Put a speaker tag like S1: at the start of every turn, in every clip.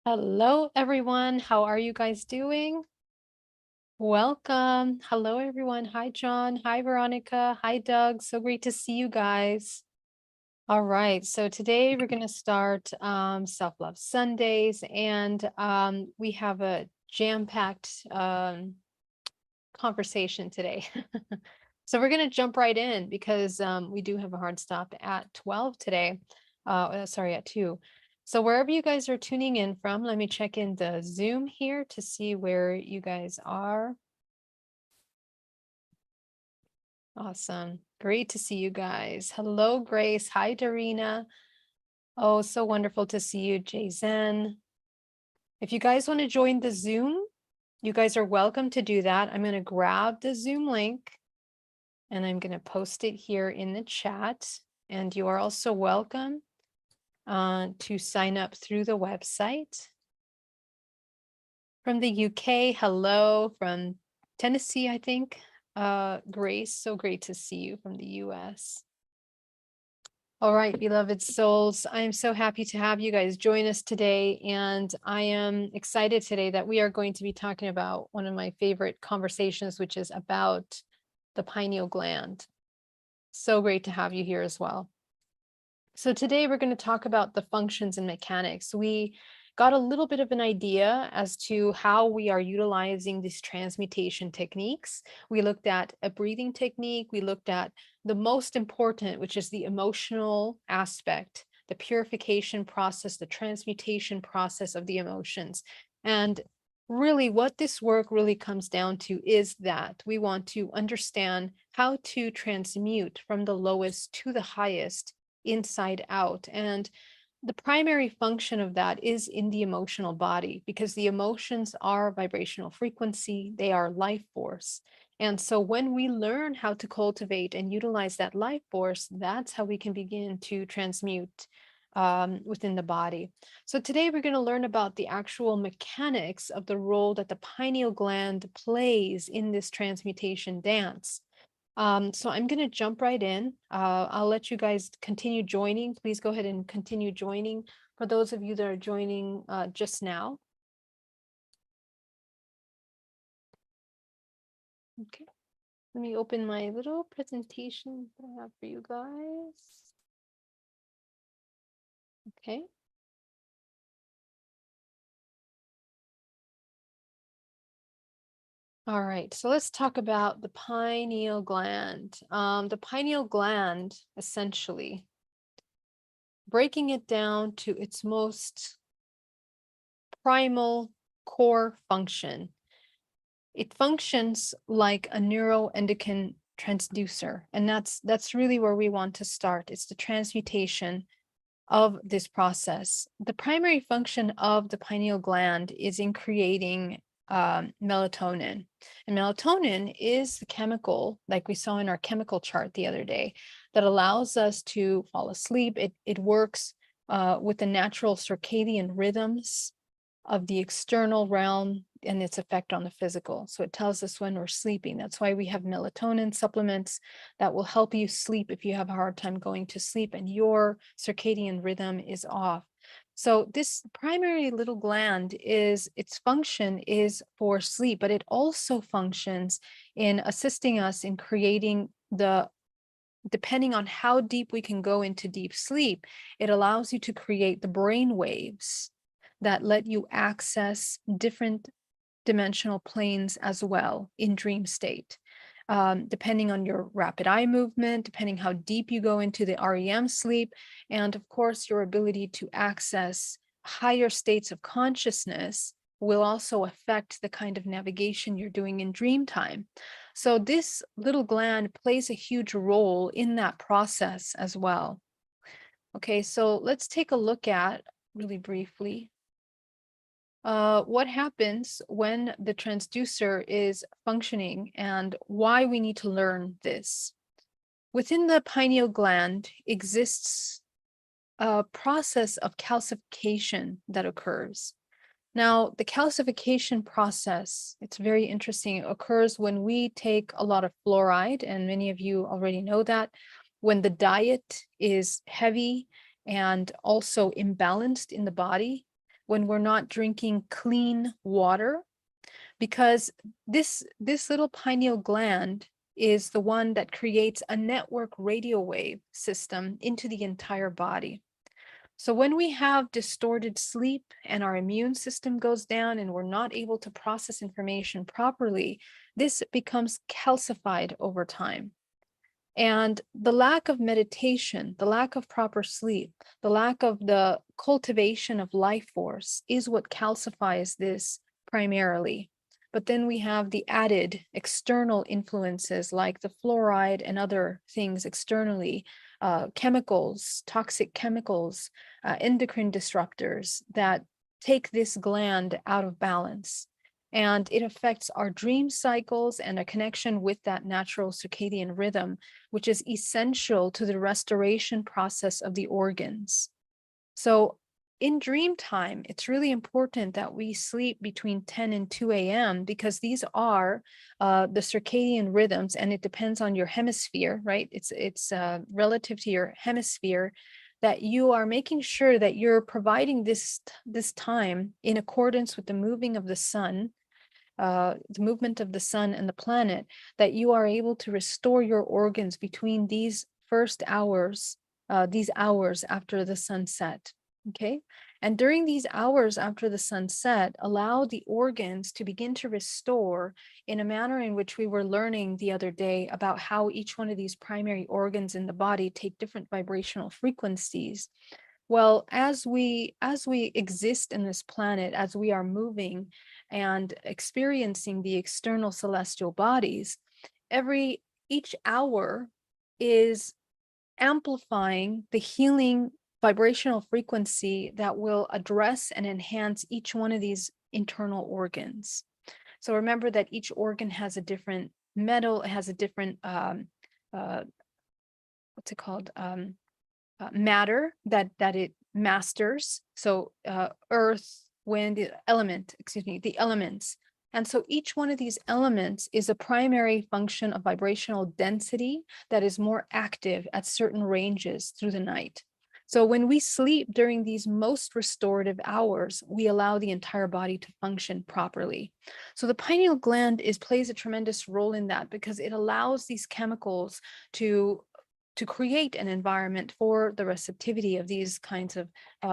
S1: Hello, everyone. How are you guys doing? Welcome. Hello, everyone. Hi, John. Hi, Veronica. Hi, Doug. So great to see you guys. All right. So today we're going to start Self-Love Sundays, and we have a jam-packed conversation today. So we're going to jump right in because we do have a hard stop at 12 today. Sorry, at 2. So wherever you guys are tuning in from, let me check in the Zoom here to see where you guys are. Awesome. Great to see you guys. Hello, Grace. Hi, Darina. Oh, so wonderful to see you, Jay Zen. If you guys want to join the Zoom, you guys are welcome to do that. I'm going to grab the Zoom link and I'm going to post it here in the chat. And you are also welcome to sign up through the website. From the UK, hello. From Tennessee, I think. Grace, so great to see you from the US. All right, beloved souls, I am so happy to have you guys join us today. And I am excited today that we are going to be talking about one of my favorite conversations, which is about the pineal gland. So great to have you here as well. So today we're going to talk about the functions and mechanics. We got a little bit of an idea as to how we are utilizing these transmutation techniques. We looked at a breathing technique. We looked at the most important, which is the emotional aspect, the purification process, the transmutation process of the emotions. And really what this work really comes down to is that we want to understand how to transmute from the lowest to the highest inside out. And the primary function of that is in the emotional body, because the emotions are vibrational frequency, they are life force. And so when we learn how to cultivate and utilize that life force, that's how we can begin to transmute within the body. So today we're going to learn about the actual mechanics of the role that the pineal gland plays in this transmutation dance. So I'm going to jump right in. I'll let you guys continue joining. Please go ahead and continue joining for those of you that are joining just now. Okay, let me open my little presentation that I have for you guys. Okay. All right, so let's talk about the pineal gland. The pineal gland, essentially, breaking it down to its most primal core function. It functions like a neuroendocrine transducer, and that's really where we want to start. It's the transmutation of this process. The primary function of the pineal gland is in creating melatonin. And melatonin is the chemical, like we saw in our chemical chart the other day, that allows us to fall asleep. It works with the natural circadian rhythms of the external realm and its effect on the physical. So it tells us when we're sleeping. That's why we have melatonin supplements that will help you sleep if you have a hard time going to sleep and your circadian rhythm is off. So this primary little gland is, its function is for sleep, but it also functions in assisting us in creating the, depending on how deep we can go into deep sleep, it allows you to create the brain waves that let you access different dimensional planes as well in dream state. Depending on your rapid eye movement, depending how deep you go into the REM sleep, and of course, your ability to access higher states of consciousness will also affect the kind of navigation you're doing in dream time. So this little gland plays a huge role in that process as well. Okay, so let's take a look at, really briefly, what happens when the transducer is functioning and why we need to learn this. Within the pineal gland exists a process of calcification that occurs. Now, the calcification process, it's very interesting. It occurs when we take a lot of fluoride, and many of you already know that. When the diet is heavy and also imbalanced in the body, when we're not drinking clean water, because this little pineal gland is the one that creates a network radio wave system into the entire body. So when we have distorted sleep and our immune system goes down and we're not able to process information properly, this becomes calcified over time. And the lack of meditation, the lack of proper sleep, the lack of the cultivation of life force is what calcifies this primarily. But then we have the added external influences like the fluoride and other things externally, chemicals, toxic chemicals, endocrine disruptors that take this gland out of balance. And it affects our dream cycles and a connection with that natural circadian rhythm, which is essential to the restoration process of the organs. So in dream time, it's really important that we sleep between 10 and 2 a.m. because these are the circadian rhythms, and it depends on your hemisphere, right? It's relative to your hemisphere, that you are making sure that you're providing this time in accordance with the moving of the sun, the movement of the sun and the planet, that you are able to restore your organs between these first hours, these hours after the sunset. Okay. And during these hours after the sunset, allow the organs to begin to restore in a manner in which we were learning the other day about how each one of these primary organs in the body take different vibrational frequencies. Well, as we exist in this planet, as we are moving and experiencing the external celestial bodies, each hour is amplifying the healing vibrational frequency that will address and enhance each one of these internal organs. So remember that each organ has a different metal, it has a different what's it called? Matter that it masters. So earth, wind, the elements. And so each one of these elements is a primary function of vibrational density that is more active at certain ranges through the night. So when we sleep during these most restorative hours, we allow the entire body to function properly. So the pineal gland plays a tremendous role in that, because it allows these chemicals to create an environment for the receptivity of these kinds of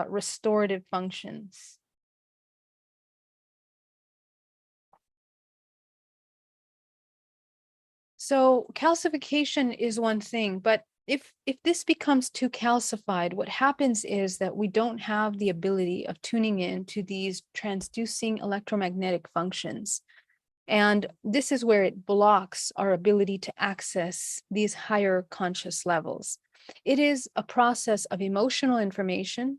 S1: restorative functions. So calcification is one thing, but if this becomes too calcified, what happens is that we don't have the ability of tuning in to these transducing electromagnetic functions. And this is where it blocks our ability to access these higher conscious levels. It is a process of emotional information.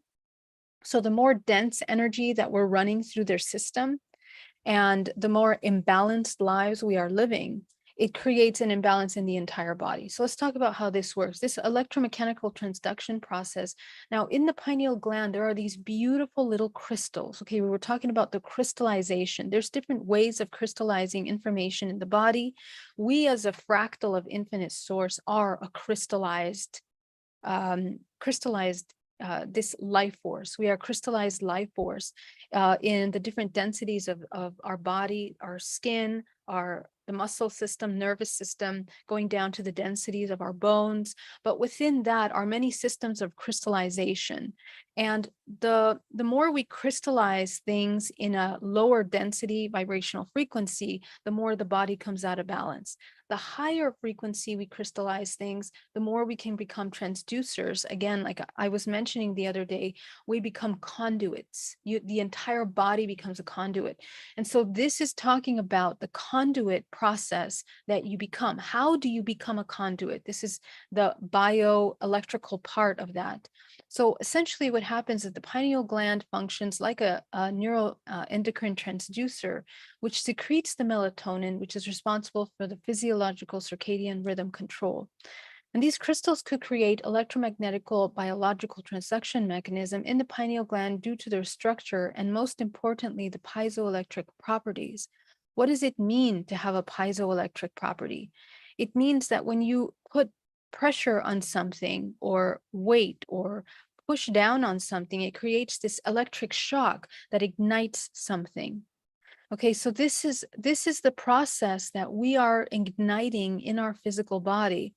S1: So the more dense energy that we're running through their system and the more imbalanced lives we are living, it creates an imbalance in the entire body. So let's talk about how this works. This electromechanical transduction process. Now, in the pineal gland, there are these beautiful little crystals. Okay, we were talking about the crystallization. There's different ways of crystallizing information in the body. We, as a fractal of infinite source, are a crystallized this life force. We are crystallized life force in the different densities of our body, our skin, the muscle system, nervous system, going down to the densities of our bones. But within that are many systems of crystallization. And the more we crystallize things in a lower density vibrational frequency, the more the body comes out of balance. The higher frequency we crystallize things, the more we can become transducers. Again, like I was mentioning the other day, we become conduits. The entire body becomes a conduit. And so this is talking about the conduit process that you become. How do you become a conduit? This is the bioelectrical part of that. So essentially what happens is the pineal gland functions like a neuroendocrine transducer, which secretes the melatonin, which is responsible for the physiological circadian rhythm control. And these crystals could create electromagnetical biological transduction mechanism in the pineal gland due to their structure and, most importantly, the piezoelectric properties. What does it mean to have a piezoelectric property? It means that when you put pressure on something or weight or push down on something, it creates this electric shock that ignites something. Okay, so this is the process that we are igniting in our physical body.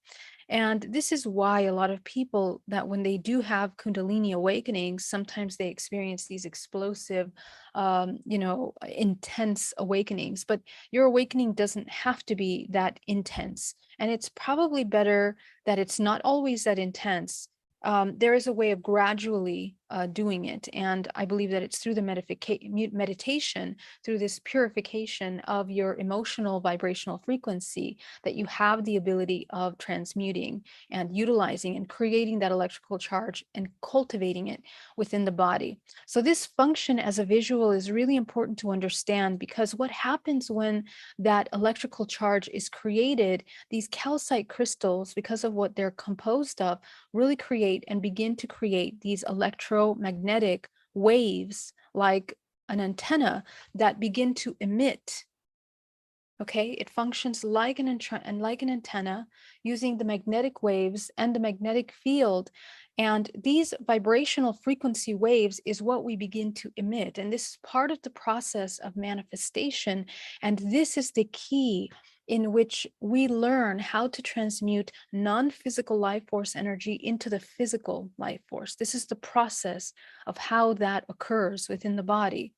S1: And this is why a lot of people, that when they do have Kundalini awakenings, sometimes they experience these explosive, intense awakenings. But your awakening doesn't have to be that intense. And it's probably better that it's not always that intense. There is a way of gradually doing it. And I believe that it's through the meditation, through this purification of your emotional vibrational frequency, that you have the ability of transmuting and utilizing and creating that electrical charge and cultivating it within the body. So this function as a visual is really important to understand, because what happens when that electrical charge is created, these calcite crystals, because of what they're composed of, really create and begin to create these electromagnetic waves, like an antenna, that begin to emit. Okay, it functions like an antenna, using the magnetic waves and the magnetic field. And these vibrational frequency waves is what we begin to emit. And this is part of the process of manifestation. And this is the key in which we learn how to transmute non-physical life force energy into the physical life force. This is the process of how that occurs within the body.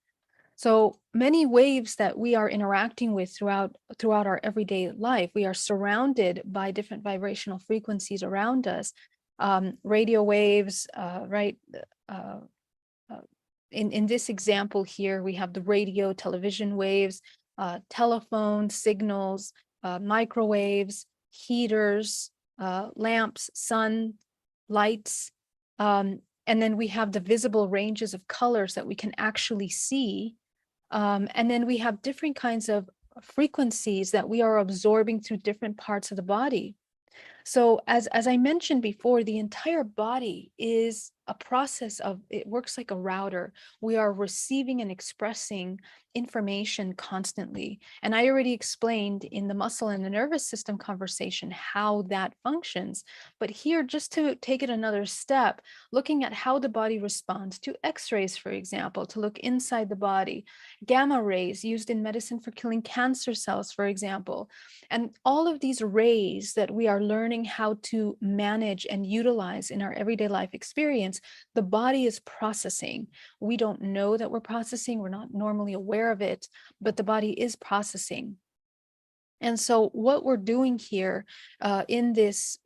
S1: So many waves that we are interacting with throughout our everyday life, we are surrounded by different vibrational frequencies around us. Radio waves, right? Uh, uh, in this example here, we have the radio, television waves, telephone signals, microwaves, heaters, lamps, sun, lights. And then we have the visible ranges of colors that we can actually see. And then we have different kinds of frequencies that we are absorbing through different parts of the body. So as I mentioned before, the entire body is a process of, it works like a router. We are receiving and expressing information constantly. And I already explained in the muscle and the nervous system conversation how that functions. But here, just to take it another step, looking at how the body responds to X-rays, for example, to look inside the body, gamma rays used in medicine for killing cancer cells, for example. And all of these rays that we are learning how to manage and utilize in our everyday life experience, the body is processing. We don't know that we're processing, we're not normally aware of it, but the body is processing. And so what we're doing here in this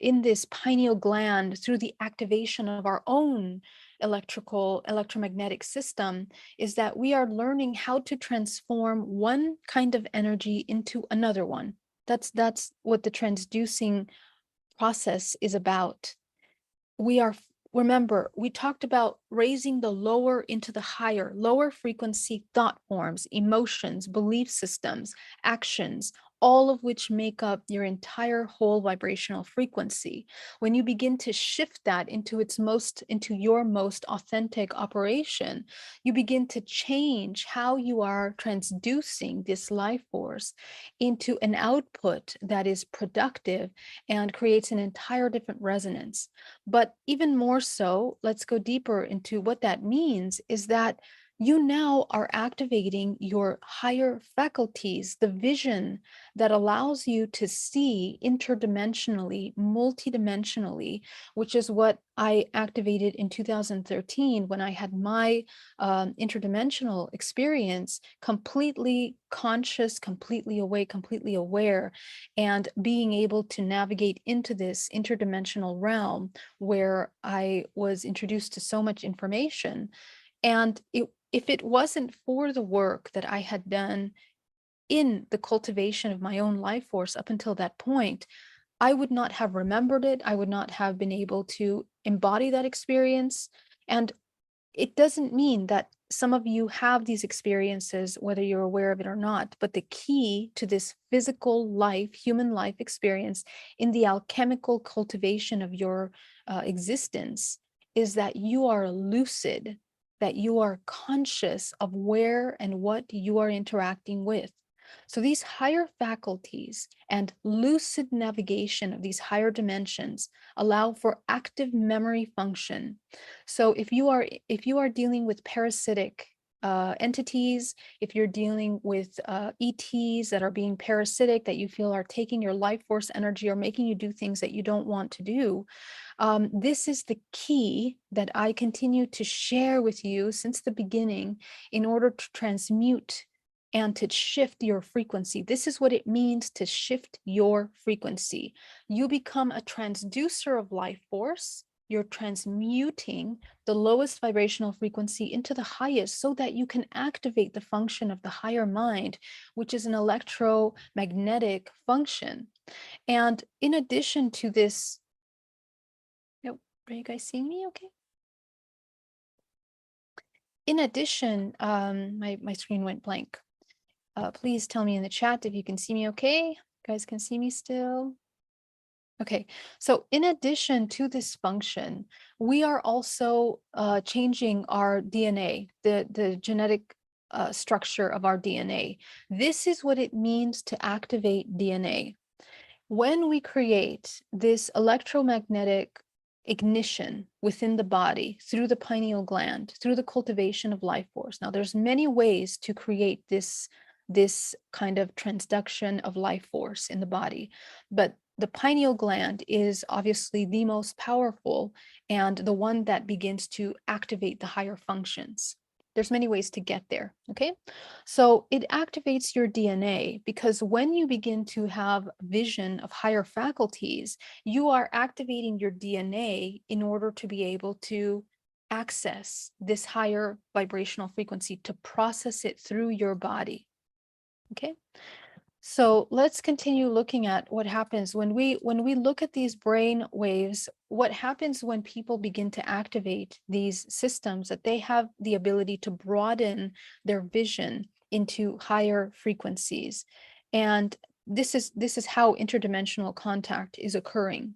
S1: pineal gland, through the activation of our own electromagnetic system, is that we are learning how to transform one kind of energy into another one. That's what the transducing process is about. Remember, we talked about raising the lower into the higher, lower frequency thought forms, emotions, belief systems, actions, all of which make up your entire whole vibrational frequency. When you begin to shift that into your most authentic operation, you begin to change how you are transducing this life force into an output that is productive and creates an entire different resonance. But even more so, let's go deeper into what that means, is that you now are activating your higher faculties, the vision that allows you to see interdimensionally, multidimensionally, which is what I activated in 2013 when I had my interdimensional experience, completely conscious, completely awake, completely aware, and being able to navigate into this interdimensional realm where I was introduced to so much information. And if it wasn't for the work that I had done in the cultivation of my own life force up until that point, I would not have remembered it. I would not have been able to embody that experience. And it doesn't mean that some of you have these experiences, whether you're aware of it or not. But the key to this physical life, human life experience in the alchemical cultivation of your existence is that you are lucid, that you are conscious of where and what you are interacting with. So these higher faculties and lucid navigation of these higher dimensions allow for active memory function. So if you are dealing with parasitic entities, if you're dealing with ETs that are being parasitic, that you feel are taking your life force energy or making you do things that you don't want to do, this is the key that I continue to share with you since the beginning in order to transmute and to shift your frequency. This is what it means to shift your frequency. You become a transducer of life force. You're transmuting the lowest vibrational frequency into the highest so that you can activate the function of the higher mind, which is an electromagnetic function. And in addition to this, oh, are you guys seeing me okay? In addition, my screen went blank. Please tell me in the chat if you can see me okay. You guys can see me still? Okay, so in addition to this function, we are also changing our DNA, the genetic structure of our DNA. This is what it means to activate DNA. When we create this electromagnetic ignition within the body through the pineal gland, through the cultivation of life force. Now, there's many ways to create this kind of transduction of life force in the body, but the pineal gland is obviously the most powerful and the one that begins to activate the higher functions. There's many ways to get there, okay? So it activates your DNA because when you begin to have vision of higher faculties, you are activating your DNA in order to be able to access this higher vibrational frequency, to process it through your body. Okay. So let's continue looking at what happens when we look at these brain waves. What happens when people begin to activate these systems, that they have the ability to broaden their vision into higher frequencies. And this is how interdimensional contact is occurring.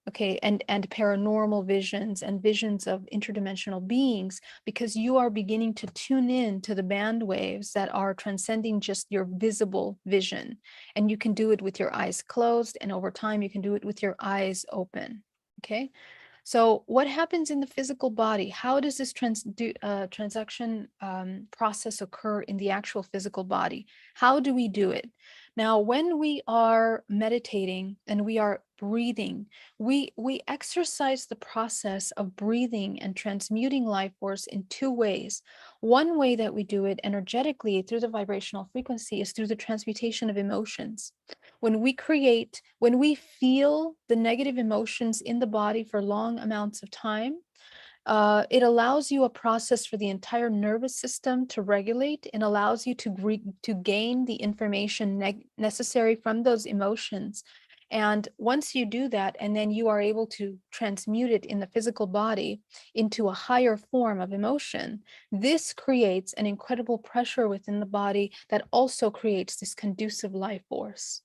S1: Okay, and paranormal visions and visions of interdimensional beings, because you are beginning to tune in to the band waves that are transcending just your visible vision. And you can do it with your eyes closed, and over time you can do it with your eyes open. Okay, so what happens in the physical body? How does this transaction process occur in the actual physical body? How do we do it? Now, when we are meditating and we are breathing, we exercise the process of breathing and transmuting life force in two ways. One way that we do it energetically through the vibrational frequency is through the transmutation of emotions. When we feel the negative emotions in the body for long amounts of time, it allows you a process for the entire nervous system to regulate, and allows you to gain the information necessary from those emotions. And once you do that, and then you are able to transmute it in the physical body into a higher form of emotion, this creates an incredible pressure within the body that also creates this conducive life force.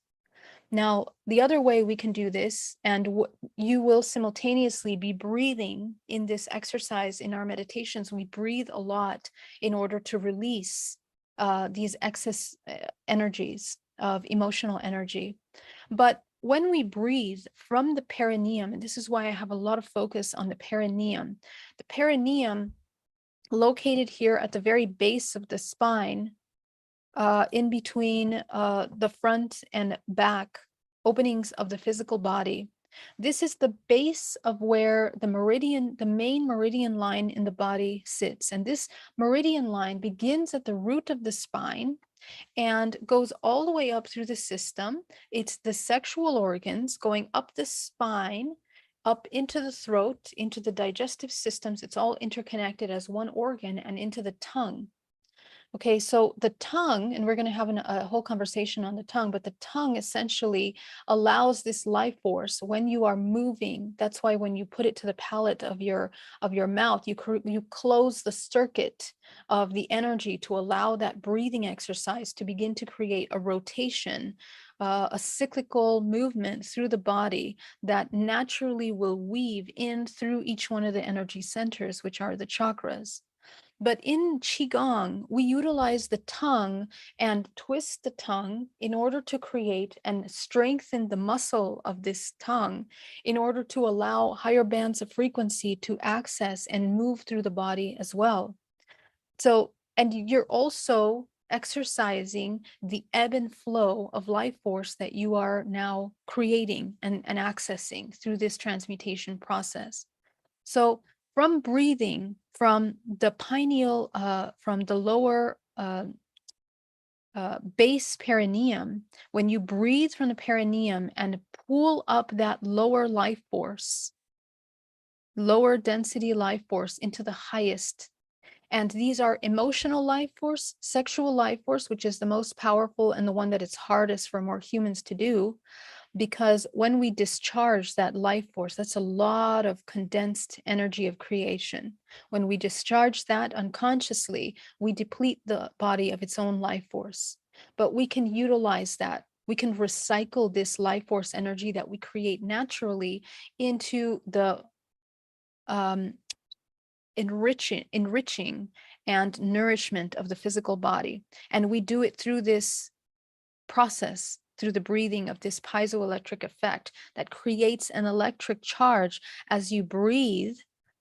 S1: Now, the other way we can do this, and you will simultaneously be breathing in this exercise in our meditations. We breathe a lot in order to release these excess energies of emotional energy. But when we breathe from the perineum, and this is why I have a lot of focus on the perineum, located here at the very base of the spine, in between the front and back openings of the physical body. This is the base of where the main meridian line in the body sits. And this meridian line begins at the root of the spine and goes all the way up through the system. It's the sexual organs going up the spine, up into the throat, into the digestive systems. It's all interconnected as one organ, and into the tongue. Okay, so the tongue, and we're going to have a whole conversation on the tongue, but the tongue essentially allows this life force when you are moving. That's why when you put it to the palate of your mouth, you close the circuit of the energy to allow that breathing exercise to begin to create a rotation, a cyclical movement through the body that naturally will weave in through each one of the energy centers, which are the chakras. But in Qigong, we utilize the tongue and twist the tongue in order to create and strengthen the muscle of this tongue in order to allow higher bands of frequency to access and move through the body as well. So, and you're also exercising the ebb and flow of life force that you are now creating and accessing through this transmutation process. So from breathing, from the pineal, from the lower base perineum, when you breathe from the perineum and pull up that lower life force, lower density life force into the highest. And these are emotional life force, sexual life force, which is the most powerful and the one that it's hardest for more humans to do. Because when we discharge that life force, that's a lot of condensed energy of creation. When we discharge that unconsciously, we deplete the body of its own life force. But we can utilize that. We can recycle this life force energy that we create naturally into the um, enriching and nourishment of the physical body. And we do it through this process, through the breathing of this piezoelectric effect that creates an electric charge as you breathe,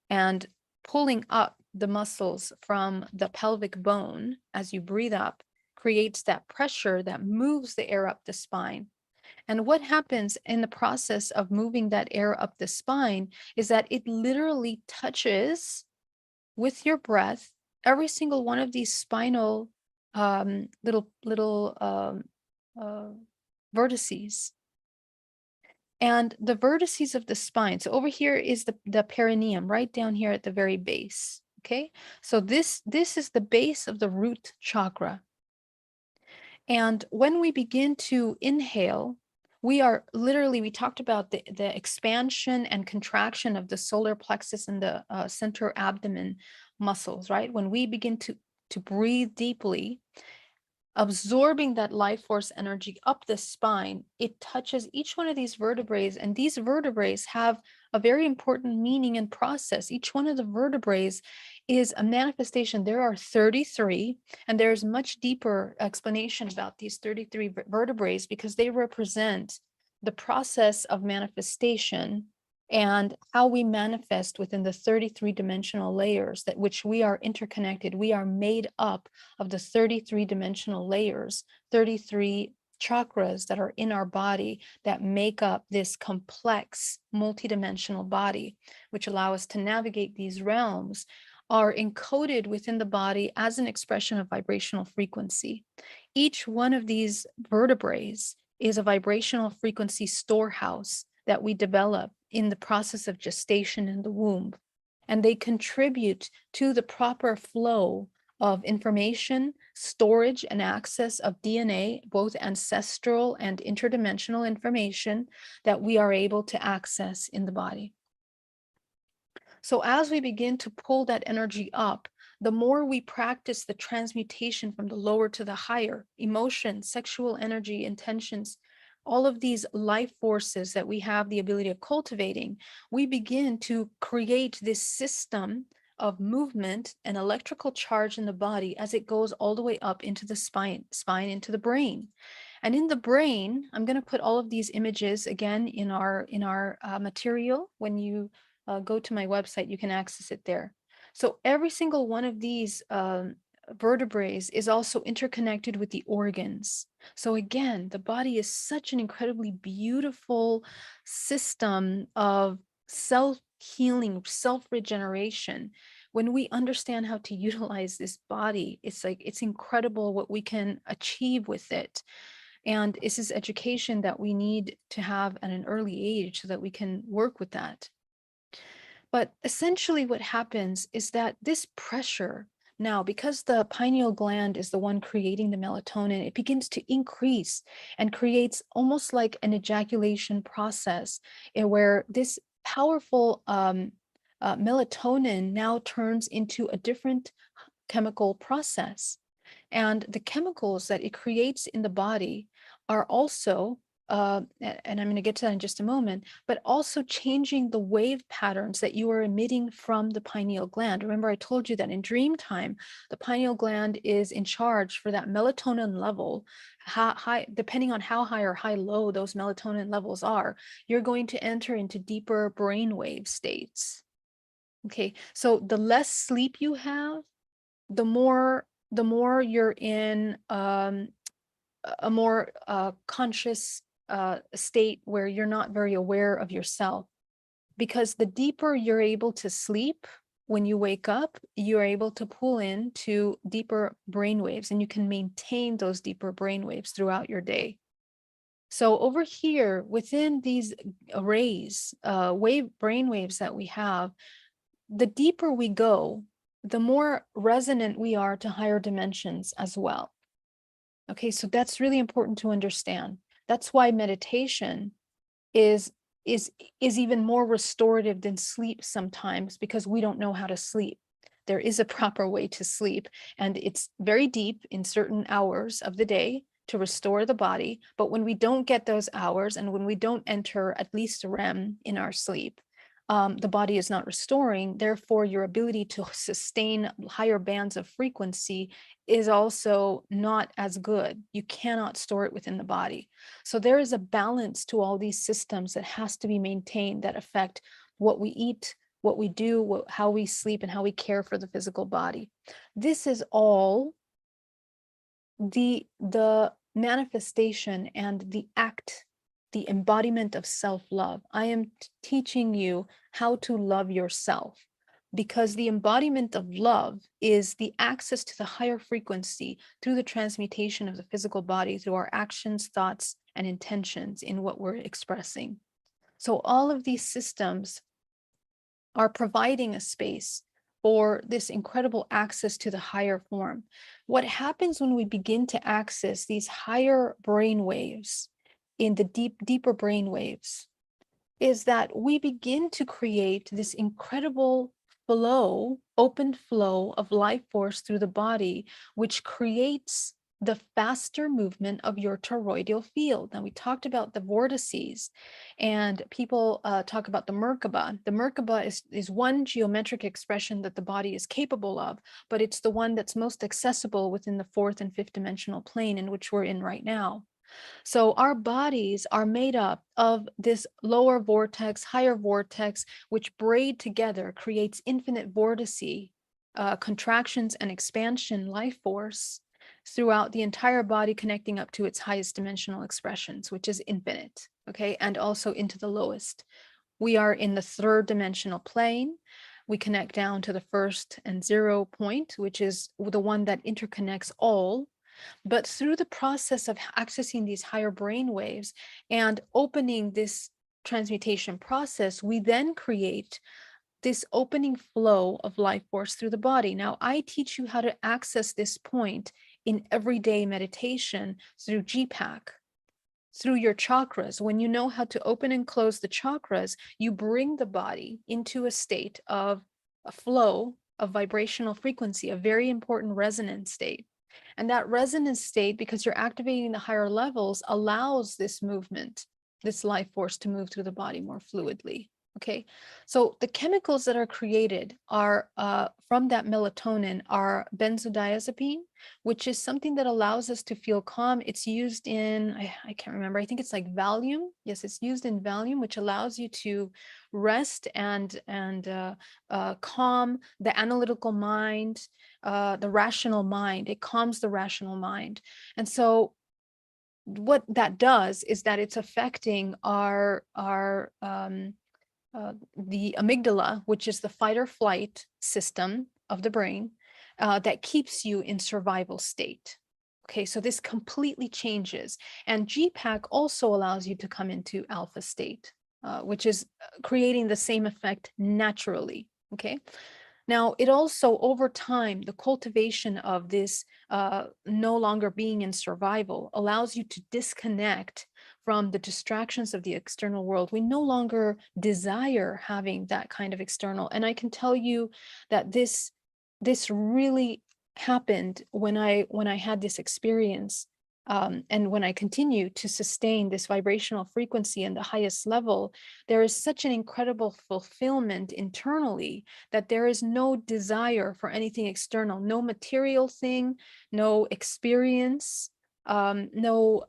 S1: and pulling up the muscles from the pelvic bone as you breathe up creates that pressure that moves the air up the spine. And what happens in the process of moving that air up the spine is that it literally touches with your breath every single one of these spinal little uh, vertices. And the vertices of the spine. So over here is the perineum, right down here at the very base. Okay. So this is the base of the root chakra. And when we begin to inhale, we are literally, we talked about the expansion and contraction of the solar plexus and the center abdomen muscles, right? When we begin to breathe deeply, absorbing that life force energy up the spine, it touches each one of these vertebrae, and these vertebrae have a very important meaning and process. Each one of the vertebrae is a manifestation. There are 33, and there's much deeper explanation about these 33 vertebrae because they represent the process of manifestation and how we manifest within the 33 dimensional layers that which we are interconnected. We are made up of the 33 dimensional layers, 33 chakras that are in our body that make up this complex multidimensional body, which allow us to navigate these realms, are encoded within the body as an expression of vibrational frequency. Each one of these vertebrae is a vibrational frequency storehouse that we develop in the process of gestation in the womb. And they contribute to the proper flow of information, storage, and access of DNA, both ancestral and interdimensional information that we are able to access in the body. So as we begin to pull that energy up, the more we practice the transmutation from the lower to the higher, emotion, sexual energy, intentions, all of these life forces that we have the ability of cultivating, we begin to create this system of movement and electrical charge in the body as it goes all the way up into the spine into the brain. And in the brain, I'm going to put all of these images again in our material. When you go to my website, you can access it there. So every single one of these vertebrae is also interconnected with the organs. So again, the body is such an incredibly beautiful system of self-healing, self-regeneration. When we understand how to utilize this body, it's like, it's incredible what we can achieve with it. And this is education that we need to have at an early age so that we can work with that. But essentially what happens is that this pressure now, because the pineal gland is the one creating the melatonin, it begins to increase and creates almost like an ejaculation process where this powerful melatonin now turns into a different chemical process. And the chemicals that it creates in the body are also and I'm going to get to that in just a moment, but also changing the wave patterns that you are emitting from the pineal gland. Remember, I told you that in dream time, the pineal gland is in charge for that melatonin level. High, depending on how high or high low those melatonin levels are, you're going to enter into deeper brainwave states. Okay, so the less sleep you have, the more you're in a more conscious state where you're not very aware of yourself. Because the deeper you're able to sleep, when you wake up, you're able to pull into deeper brain waves, and you can maintain those deeper brain waves throughout your day. So over here, within these arrays, brain waves that we have, the deeper we go, the more resonant we are to higher dimensions as well. Okay, so that's really important to understand. That's why meditation is even more restorative than sleep sometimes, because we don't know how to sleep. There is a proper way to sleep, and it's very deep in certain hours of the day to restore the body. But when we don't get those hours, and when we don't enter at least REM in our sleep, the body is not restoring. Therefore, your ability to sustain higher bands of frequency is also not as good. You cannot store it within the body. So there is a balance to all these systems that has to be maintained that affect what we eat, what we do, how we sleep, and how we care for the physical body. This is all the manifestation and the act, the embodiment of self-love. I am teaching you how to love yourself, because the embodiment of love is the access to the higher frequency through the transmutation of the physical body, through our actions, thoughts, and intentions in what we're expressing. So all of these systems are providing a space for this incredible access to the higher form. What happens when we begin to access these higher brain waves, in the deeper brain waves, is that we begin to create this incredible flow, open flow of life force through the body, which creates the faster movement of your toroidal field. Now, we talked about the vortices, and people talk about the Merkaba. The Merkaba is one geometric expression that the body is capable of, but it's the one that's most accessible within the fourth and fifth dimensional plane in which we're in right now. So our bodies are made up of this lower vortex, higher vortex, which braid together creates infinite vortice, contractions and expansion life force throughout the entire body, connecting up to its highest dimensional expressions, which is infinite, okay, and also into the lowest. We are in the third dimensional plane. We connect down to the first and 0 point, which is the one that interconnects all. But through the process of accessing these higher brain waves and opening this transmutation process, we then create this opening flow of life force through the body. Now, I teach you how to access this point in everyday meditation through GPAC, through your chakras. When you know how to open and close the chakras, you bring the body into a state of a flow of vibrational frequency, a very important resonance state. And that resonance state, because you're activating the higher levels, allows this movement, this life force, to move through the body more fluidly. Okay, so the chemicals that are created are from that melatonin are benzodiazepine, which is something that allows us to feel calm. It's used in, I can't remember, I think it's like Valium. Yes, it's used in Valium, which allows you to rest and calm the analytical mind, the rational mind. It calms the rational mind. And so what that does is that it's affecting the amygdala, which is the fight or flight system of the brain, that keeps you in survival state. Okay, so this completely changes. And GPAC also allows you to come into alpha state, which is creating the same effect naturally. Okay. Now, it also, over time, the cultivation of this no longer being in survival allows you to disconnect from the distractions of the external world. We no longer desire having that kind of external. And I can tell you that this really happened when I had this experience. And when I continue to sustain this vibrational frequency in the highest level, there is such an incredible fulfillment internally that there is no desire for anything external, no material thing, no experience, no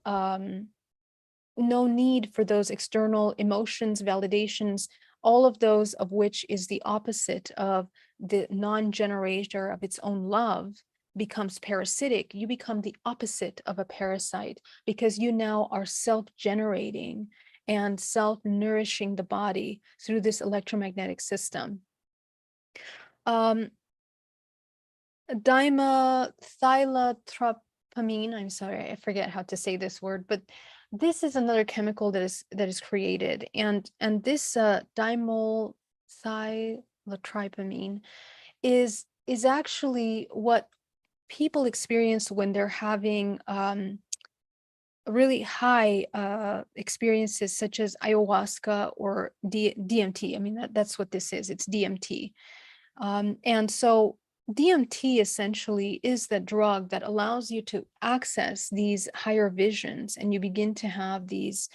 S1: need for those external emotions, validations, all of those of which is the opposite of the non-generator of its own love becomes parasitic. You become the opposite of a parasite because you now are self-generating and self-nourishing the body through this electromagnetic system. Dimethyltryptamine, I'm sorry, I forget how to say this word, but this is another chemical that is created, and this dimethyltryptamine is actually what people experience when they're having really high experiences such as ayahuasca or DMT. I mean, that's what this is. It's DMT. And so DMT essentially is the drug that allows you to access these higher visions, and you begin to have these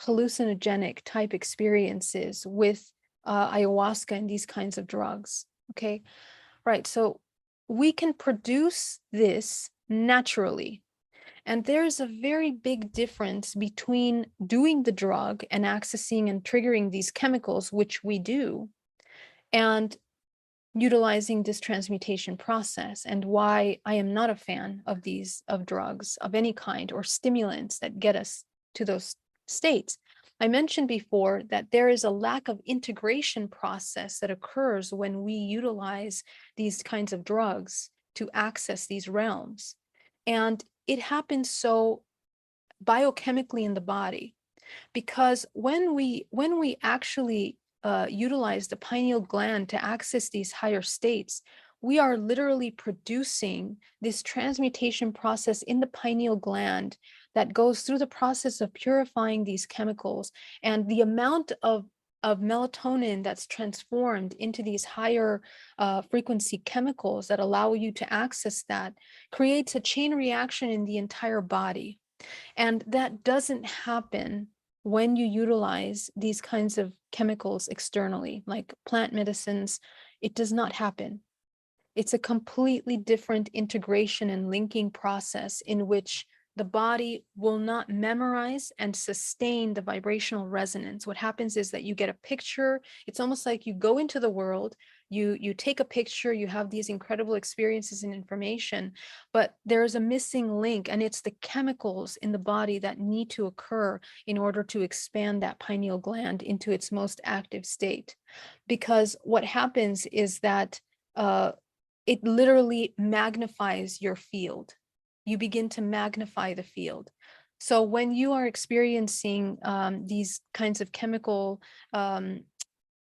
S1: hallucinogenic type experiences with ayahuasca and these kinds of drugs. Okay, right. So we can produce this naturally. And there's a very big difference between doing the drug and accessing and triggering these chemicals, which we do, and utilizing this transmutation process, and why I am not a fan of drugs of any kind or stimulants that get us to those states. I mentioned before that there is a lack of integration process that occurs when we utilize these kinds of drugs to access these realms. And it happens so biochemically in the body, because when we actually utilize the pineal gland to access these higher states, we are literally producing this transmutation process in the pineal gland that goes through the process of purifying these chemicals. And the amount of melatonin that's transformed into these higher frequency chemicals that allow you to access that creates a chain reaction in the entire body. And that doesn't happen when you utilize these kinds of chemicals externally, like plant medicines. It does not happen. It's a completely different integration and linking process in which the body will not memorize and sustain the vibrational resonance. What happens is that you get a picture. It's almost like you go into the world, you take a picture, you have these incredible experiences and information, but there's a missing link, and it's the chemicals in the body that need to occur in order to expand that pineal gland into its most active state. Because what happens is that it literally magnifies your field. You begin to magnify the field. So when you are experiencing these kinds of chemical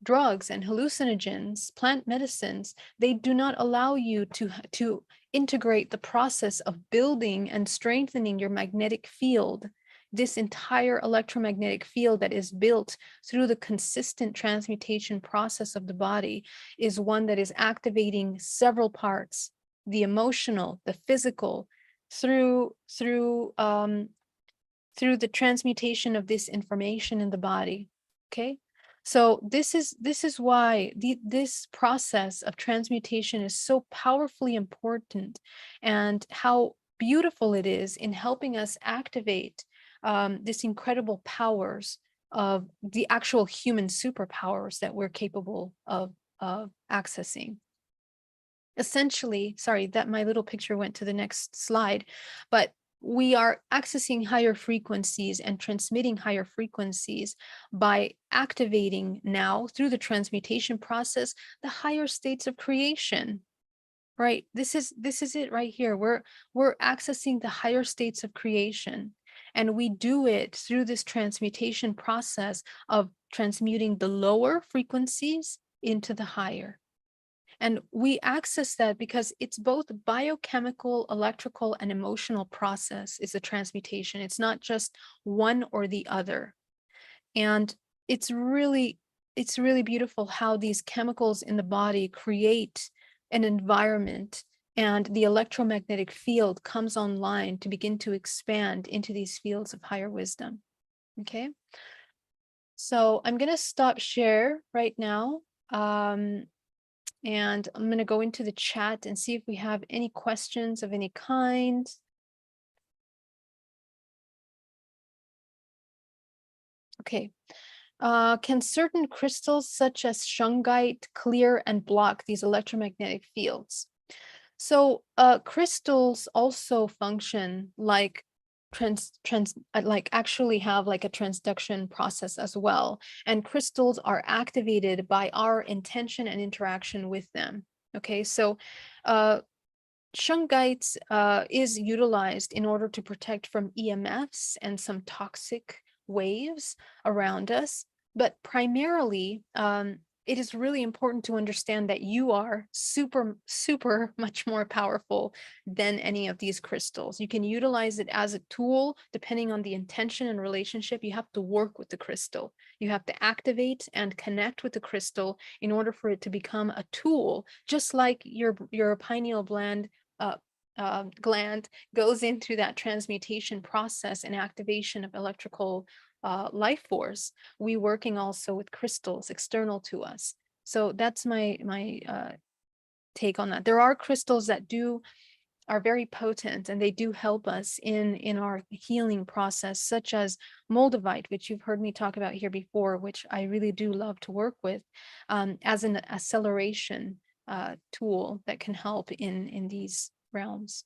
S1: drugs and hallucinogens, plant medicines, they do not allow you to integrate the process of building and strengthening your magnetic field. This entire electromagnetic field that is built through the consistent transmutation process of the body is one that is activating several parts, the emotional, the physical, through the transmutation of this information in the body. Okay. So this is why this process of transmutation is so powerfully important, and how beautiful it is in helping us activate this incredible powers of the actual human superpowers that we're capable of accessing. Essentially, sorry that my little picture went to the next slide, but we are accessing higher frequencies and transmitting higher frequencies by activating now through the transmutation process the higher states of creation. Right, this is it right here. We're accessing the higher states of creation, and we do it through this transmutation process of transmuting the lower frequencies into the higher. And we access that because it's both biochemical, electrical, and emotional process is a transmutation. It's not just one or the other. And it's really beautiful how these chemicals in the body create an environment and the electromagnetic field comes online to begin to expand into these fields of higher wisdom. Okay. So I'm going to stop share right now. And I'm going to go into the chat and see if we have any questions of any kind. Okay. Can certain crystals such as shungite clear and block these electromagnetic fields? So crystals also function like like actually have like a transduction process as well. And crystals are activated by our intention and interaction with them. Okay, so shungite is utilized in order to protect from EMFs and some toxic waves around us, but primarily it is really important to understand that you are super much more powerful than any of these crystals. You can utilize it as a tool depending on the intention and relationship. You have to work with the crystal. You have to activate and connect with the crystal in order for it to become a tool, just like your pineal gland gland goes into that transmutation process and activation of electrical life force. We working also with crystals external to us. So that's my take on that. There are crystals that are very potent and they do help us in our healing process, such as moldavite, which you've heard me talk about here before, which I really do love to work with as an acceleration tool that can help in these realms.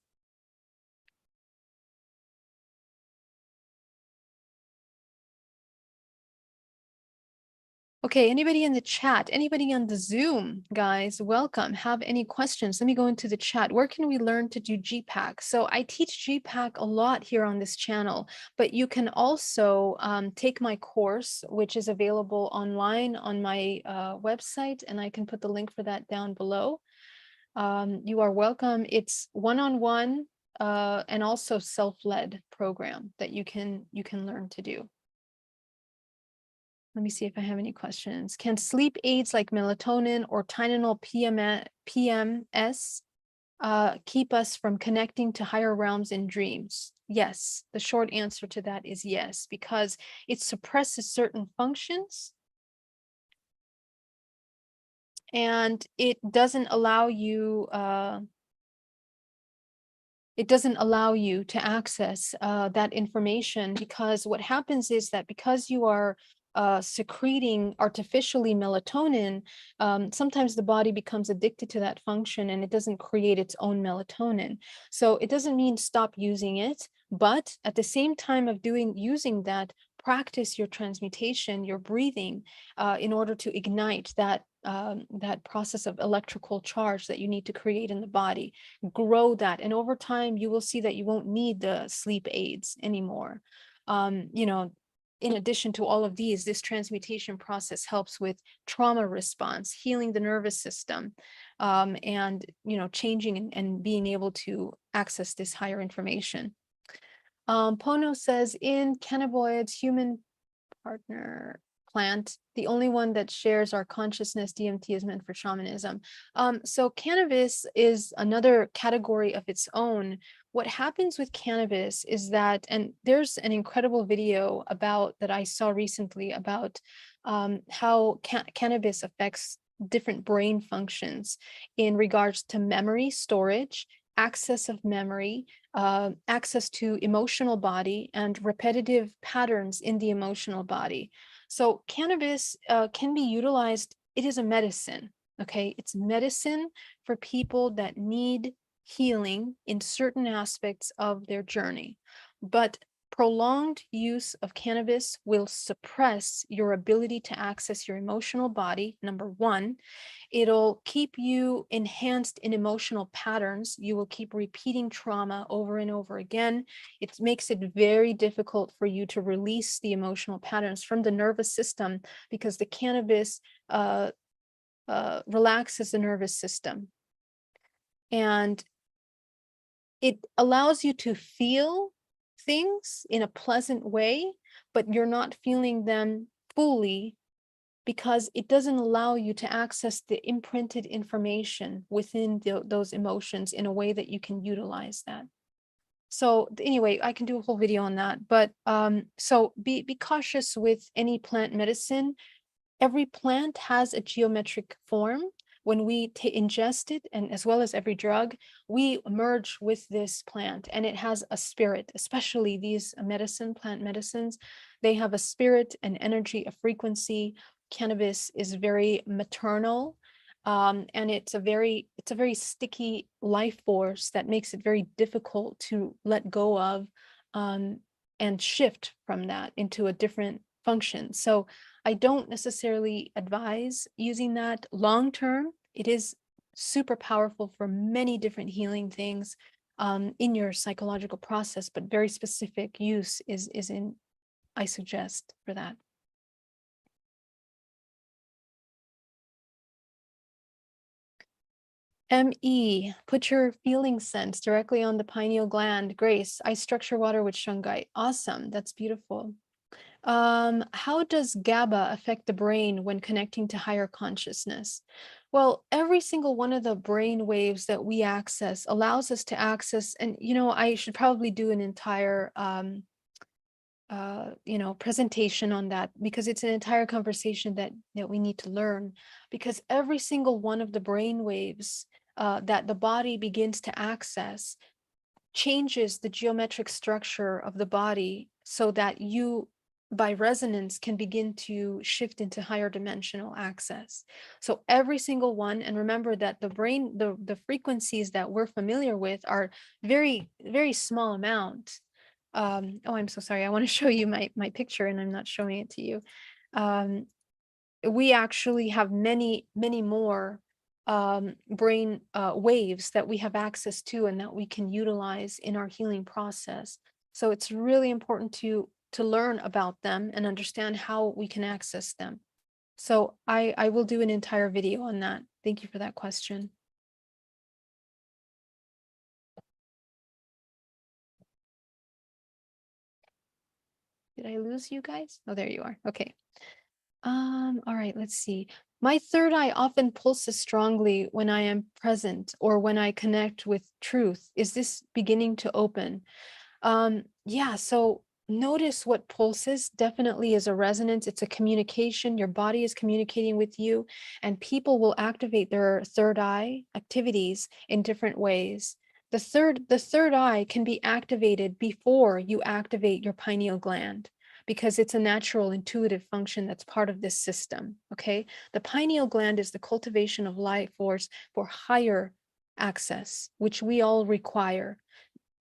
S1: Okay, anybody in the chat, anybody on the Zoom, guys, welcome. Have any questions? Let me go into the chat. Where can we learn to do GPAC? So I teach GPAC a lot here on this channel, but you can also take my course, which is available online on my website, and I can put the link for that down below. You are welcome. It's one-on-one and also self-led program that you can learn to do. Let me see if I have any questions. Can sleep aids like melatonin or Tylenol PMS keep us from connecting to higher realms in dreams? Yes, the short answer to that is yes, because it suppresses certain functions and it doesn't allow you to access that information, because what happens is that because you are secreting artificially melatonin, sometimes the body becomes addicted to that function and it doesn't create its own melatonin. So it doesn't mean stop using it, but at the same time of using that, practice your transmutation, your breathing, in order to ignite that process of electrical charge that you need to create in the body. Grow that, and over time you will see that you won't need the sleep aids anymore. You know, in addition to all of these, this transmutation process helps with trauma response, healing the nervous system, and changing and being able to access this higher information. Pono says, in cannabinoids, human partner plant, the only one that shares our consciousness, DMT, is meant for shamanism. So cannabis is another category of its own. What happens with cannabis is that, and there's an incredible video that I saw recently about how cannabis affects different brain functions in regards to memory storage, access of memory, access to emotional body, and repetitive patterns in the emotional body. So cannabis can be utilized. It is a medicine, okay? It's medicine for people that need healing in certain aspects of their journey. But prolonged use of cannabis will suppress your ability to access your emotional body, number one. It'll keep you enhanced in emotional patterns. You will keep repeating trauma over and over again. It makes it very difficult for you to release the emotional patterns from the nervous system, because the cannabis relaxes the nervous system. And it allows you to feel things in a pleasant way, but you're not feeling them fully because it doesn't allow you to access the imprinted information within those emotions in a way that you can utilize that. So anyway, I can do a whole video on that, but so be cautious with any plant medicine. Every plant has a geometric form. When we ingest it, and as well as every drug, we merge with this plant, and it has a spirit. Especially these plant medicines, they have a spirit, an energy, a frequency. Cannabis is very maternal, and it's a very sticky life force that makes it very difficult to let go of, and shift from that into a different function. So I don't necessarily advise using that long term. It is super powerful for many different healing things in your psychological process, but very specific use is in, I suggest for that. ME, put your feeling sense directly on the pineal gland. Grace, I structure water with shungite. Awesome, that's beautiful. How does GABA affect the brain when connecting to higher consciousness? Well, every single one of the brain waves that we access allows us to access, and I should probably do an entire presentation on that, because it's an entire conversation that we need to learn, because every single one of the brain waves that the body begins to access changes the geometric structure of the body, so that you, by resonance, can begin to shift into higher dimensional access. So every single one, and remember that the brain, the frequencies that we're familiar with are very, very small amount. Oh, I'm so sorry. I want to show you my picture, and I'm not showing it to you. We actually have many, many more brain waves that we have access to and that we can utilize in our healing process. So it's really important to learn about them and understand how we can access them. So I will do an entire video on that. Thank you for that question. Did I lose you guys? Oh, there you are. Okay. All right, let's see. My third eye often pulses strongly when I am present or when I connect with truth. Is this beginning to open? Yeah, so notice what pulses definitely is a resonance. It's a communication. Your body is communicating with you, and people will activate their third eye activities in different ways. The third eye can be activated before you activate your pineal gland, because it's a natural intuitive function that's part of this system. Okay, the pineal gland is the cultivation of life force for higher access, which we all require.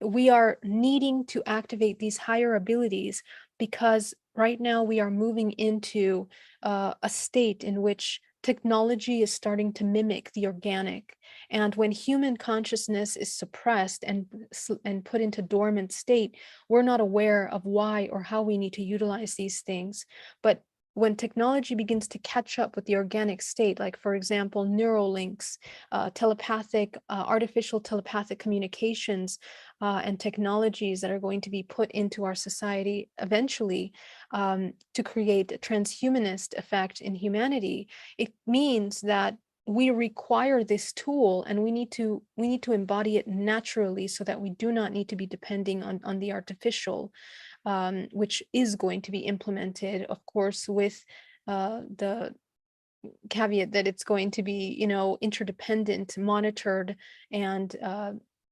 S1: We are needing to activate these higher abilities, because right now we are moving into a state in which technology is starting to mimic the organic. And when human consciousness is suppressed and put into dormant state, we're not aware of why or how we need to utilize these things. But when technology begins to catch up with the organic state, like for example, neural links, artificial telepathic communications, and technologies that are going to be put into our society eventually, to create a transhumanist effect in humanity, it means that we require this tool, and we need to embody it naturally, so that we do not need to be depending on the artificial, which is going to be implemented, of course, with the caveat that it's going to be, interdependent, monitored, and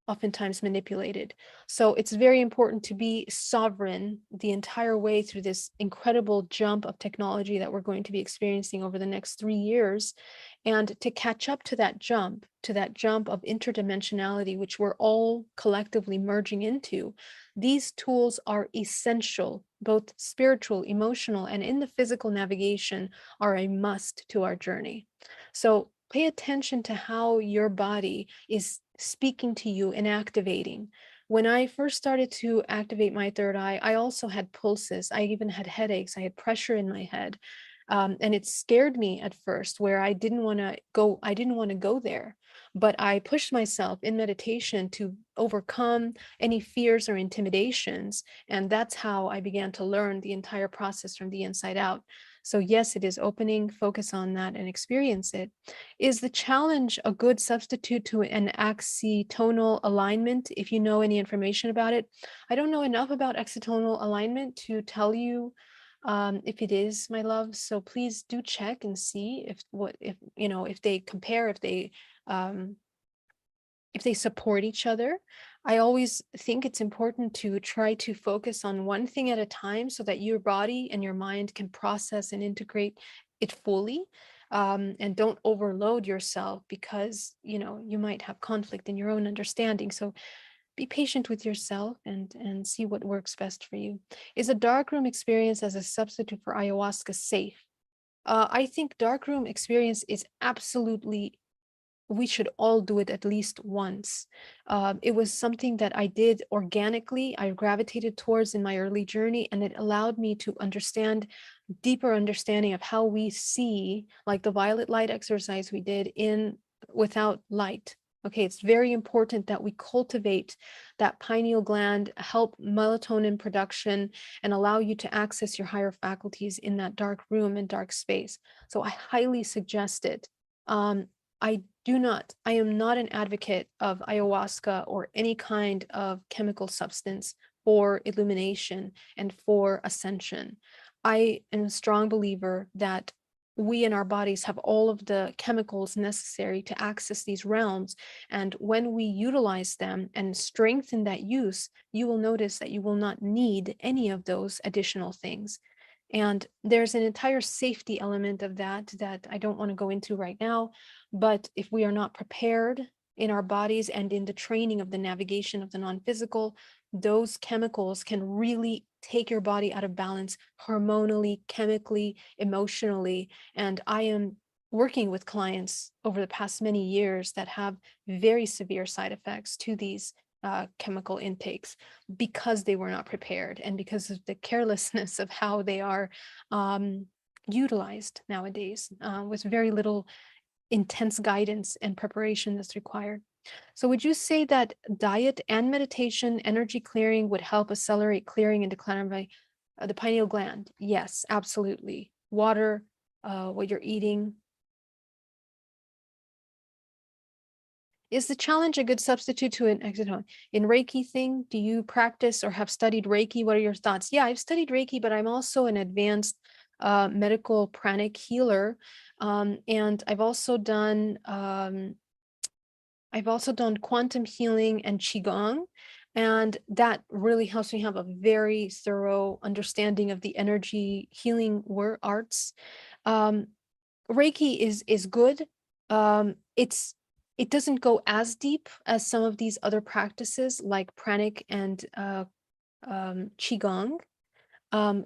S1: oftentimes manipulated. So it's very important to be sovereign the entire way through this incredible jump of technology that we're going to be experiencing over the next 3 years, and to catch up to that jump of interdimensionality, which we're all collectively merging into. These tools are essential, both spiritual, emotional, and in the physical navigation are a must to our journey. So pay attention to how your body is speaking to you and activating. When I first started to activate my third eye, I also had pulses. I even had headaches. I had pressure in my head. And it scared me at first, where I didn't want to go there. But I pushed myself in meditation to overcome any fears or intimidations. And that's how I began to learn the entire process from the inside out. So yes, it is opening, focus on that and experience it. Is the challenge a good substitute to an accitonal alignment? If you know any information about it, I don't know enough about accitonal alignment to tell you if it is, my love. So please do check and see if they compare, um, if they support each other. I always think it's important to try to focus on one thing at a time so that your body and your mind can process and integrate it fully. And don't overload yourself because you might have conflict in your own understanding. So be patient with yourself and see what works best for you. Is a darkroom experience as a substitute for ayahuasca safe? I think darkroom experience is absolutely, we should all do it at least once. It was something that I did organically. I gravitated towards in my early journey, and it allowed me to understand deeper understanding of how we see, like the violet light exercise we did in without light. Okay, it's very important that we cultivate that pineal gland, help melatonin production, and allow you to access your higher faculties in that dark room and dark space. So I highly suggest it. I I am not an advocate of ayahuasca or any kind of chemical substance for illumination and for ascension. I am a strong believer that we in our bodies have all of the chemicals necessary to access these realms. And when we utilize them and strengthen that use, you will notice that you will not need any of those additional things. And there's an entire safety element of that I don't want to go into right now. But if we are not prepared in our bodies and in the training of the navigation of the non-physical, those chemicals can really take your body out of balance hormonally, chemically, emotionally. And I am working with clients over the past many years that have very severe side effects to these chemical intakes because they were not prepared and because of the carelessness of how they are utilized nowadays with very little intense guidance and preparation that's required. So would you say that diet and meditation, energy clearing would help accelerate clearing and declarify the pineal gland? Yes, absolutely. Water, what you're eating. Is the challenge a good substitute to an exit in Reiki thing? Do you practice or have studied Reiki? What are your thoughts? Yeah, I've studied Reiki, but I'm also an advanced medical pranic healer. And I've also done quantum healing and Qigong, and that really helps me have a very thorough understanding of the energy healing arts. Um, Reiki is good. It doesn't go as deep as some of these other practices like pranic and Qigong.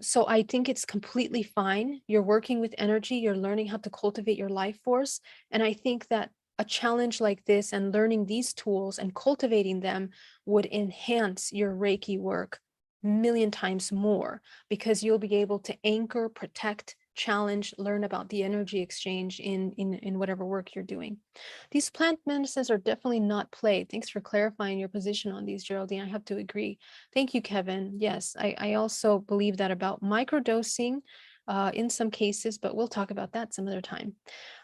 S1: So I think it's completely fine. You're working with energy, you're learning how to cultivate your life force. And I think that a challenge like this and learning these tools and cultivating them would enhance your Reiki work a million times more because you'll be able to anchor, protect, challenge, learn about the energy exchange in whatever work you're doing. These plant medicines are definitely not play. Thanks for clarifying your position on these, Geraldine. I have to agree. Thank you, Kevin. Yes, I also believe that about microdosing in some cases, but we'll talk about that some other time.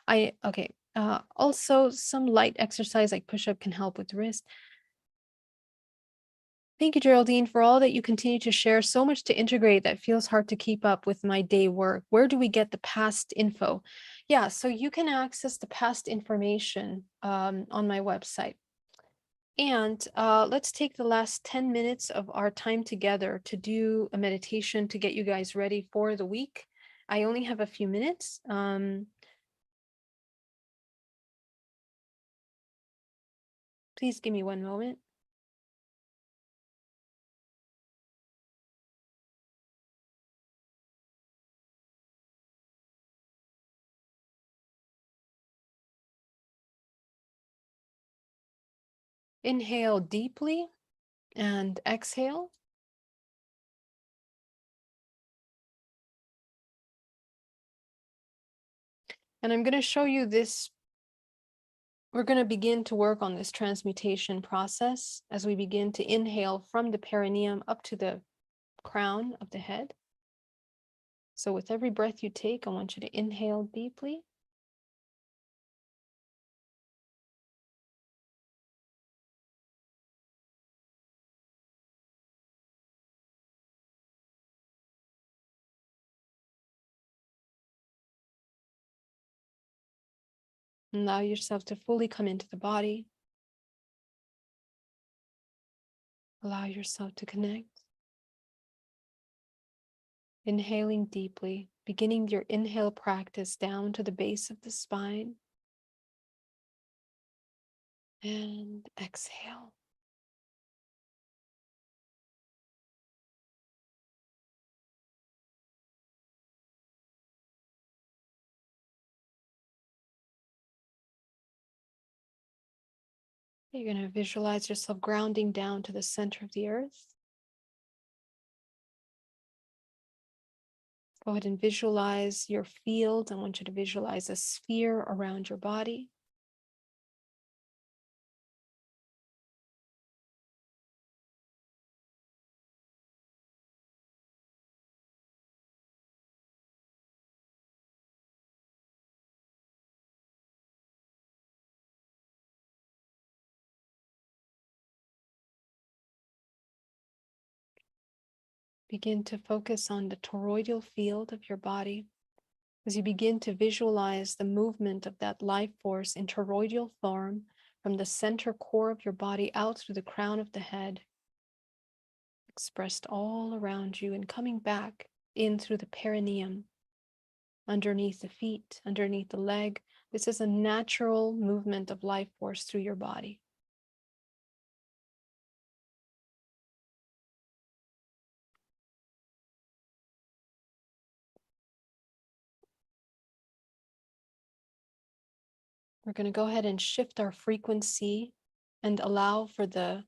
S1: Okay. Also, some light exercise like push-up can help with wrist. Thank you, Geraldine, for all that you continue to share. So much to integrate that feels hard to keep up with my day work. Where do we get the past info? Yeah, so you can access the past information on my website. And let's take the last 10 minutes of our time together to do a meditation to get you guys ready for the week. I only have a few minutes. Please give me one moment. Inhale deeply and exhale. And I'm going to show you this. We're going to begin to work on this transmutation process as we begin to inhale from the perineum up to the crown of the head. So with every breath you take, I want you to inhale deeply. Allow yourself to fully come into the body. Allow yourself to connect. Inhaling deeply, beginning your inhale practice down to the base of the spine. And exhale. You're going to visualize yourself grounding down to the center of the earth. Go ahead and visualize your field. I want you to visualize a sphere around your body. Begin to focus on the toroidal field of your body as you begin to visualize the movement of that life force in toroidal form from the center core of your body out through the crown of the head, expressed all around you and coming back in through the perineum, underneath the feet, underneath the leg. This is a natural movement of life force through your body. We're going to go ahead and shift our frequency and allow for the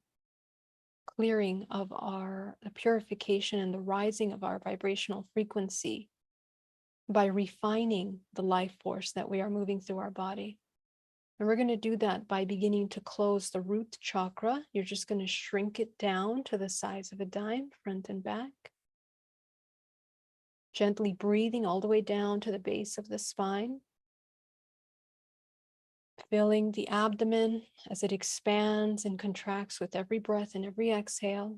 S1: clearing of the purification and the rising of our vibrational frequency by refining the life force that we are moving through our body. And we're going to do that by beginning to close the root chakra. You're just going to shrink it down to the size of a dime, front and back. Gently breathing all the way down to the base of the spine. Filling the abdomen as it expands and contracts with every breath and every exhale.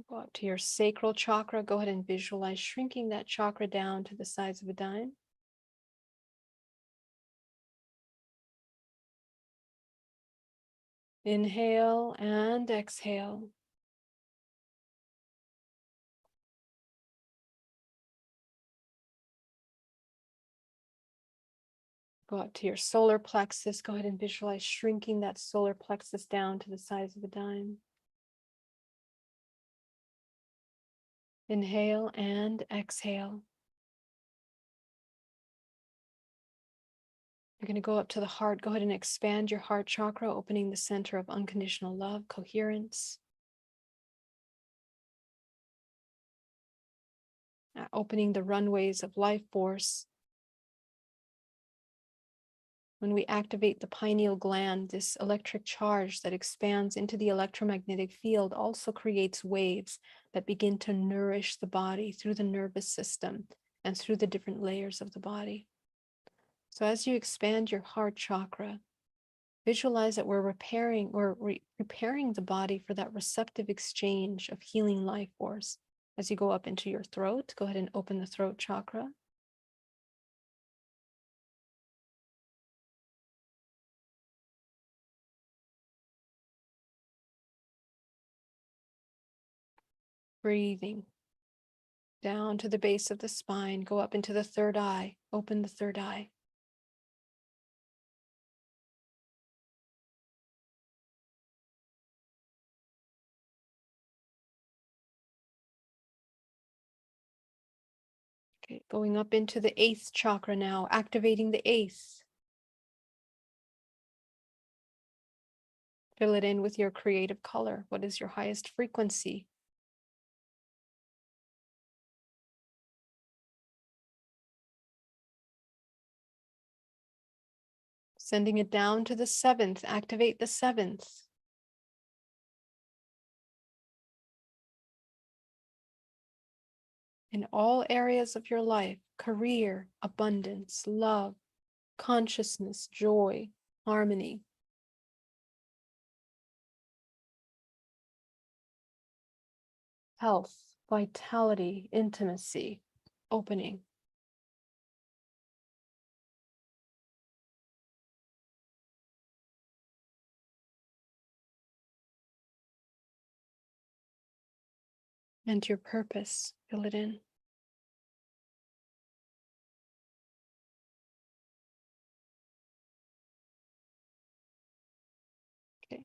S1: Go up to your sacral chakra. Go ahead and visualize shrinking that chakra down to the size of a dime. Inhale and exhale. Go up to your solar plexus. Go ahead and visualize shrinking that solar plexus down to the size of a dime. Inhale and exhale. You're going to go up to the heart. Go ahead and expand your heart chakra, opening the center of unconditional love, coherence. Opening the runways of life force. When we activate the pineal gland, this electric charge that expands into the electromagnetic field also creates waves that begin to nourish the body through the nervous system and through the different layers of the body. So as you expand your heart chakra, visualize that we're repairing or preparing the body for that receptive exchange of healing life force. As you go up into your throat, go ahead and open the throat chakra. Breathing down to the base of the spine, go up into the third eye, open the third eye. Okay, going up into the eighth chakra now, activating the eighth. Fill it in with your creative color. What is your highest frequency? Sending it down to the seventh, activate the seventh. In all areas of your life, career, abundance, love, consciousness, joy, harmony. Health, vitality, intimacy, opening. And your purpose, fill it in. Okay.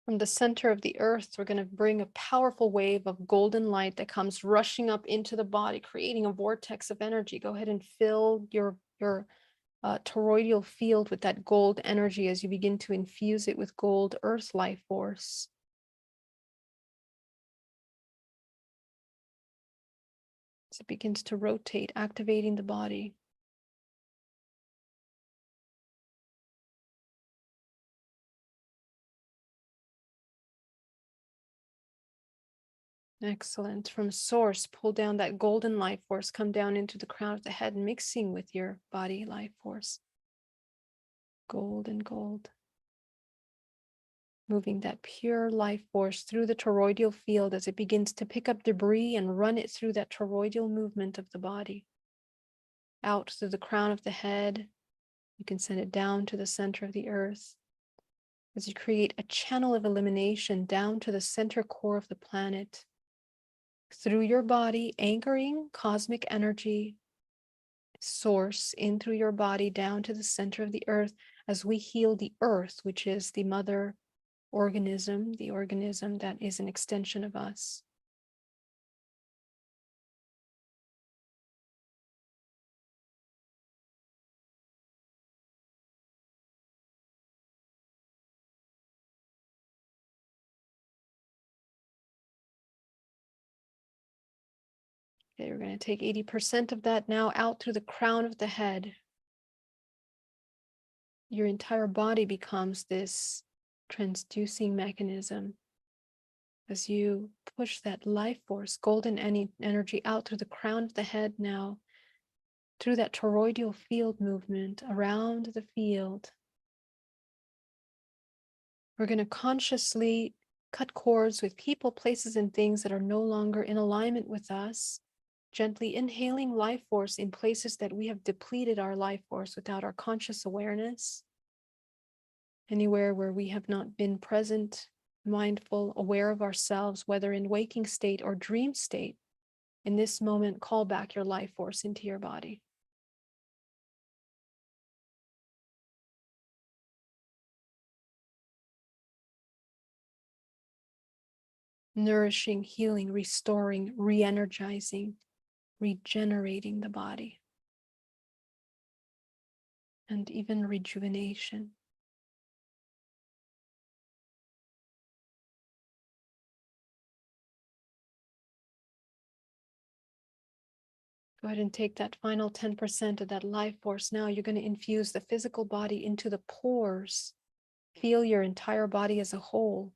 S1: From the center of the earth, we're going to bring a powerful wave of golden light that comes rushing up into the body, creating a vortex of energy. Go ahead and fill your toroidal field with that gold energy as you begin to infuse it with gold earth life force. As it begins to rotate, activating the body. Excellent. From source, pull down that golden life force, come down into the crown of the head, mixing with your body life force. Gold and gold. Moving that pure life force through the toroidal field as it begins to pick up debris and run it through that toroidal movement of the body. Out through the crown of the head. You can send it down to the center of the earth. As you create a channel of elimination down to the center core of the planet. Through your body, anchoring cosmic energy source in through your body down to the center of the earth as we heal the earth, which is the mother organism, the organism that is an extension of us. Okay, we're going to take 80% of that now out through the crown of the head. Your entire body becomes this transducing mechanism as you push that life force, golden energy out through the crown of the head now, through that toroidal field movement around the field. We're going to consciously cut cords with people, places, and things that are no longer in alignment with us, gently inhaling life force in places that we have depleted our life force without our conscious awareness. Anywhere where we have not been present, mindful, aware of ourselves, whether in waking state or dream state, in this moment, call back your life force into your body. Nourishing, healing, restoring, re-energizing, regenerating the body, and even rejuvenation. Go ahead and take that final 10% of that life force. Now you're going to infuse the physical body into the pores. Feel your entire body as a whole.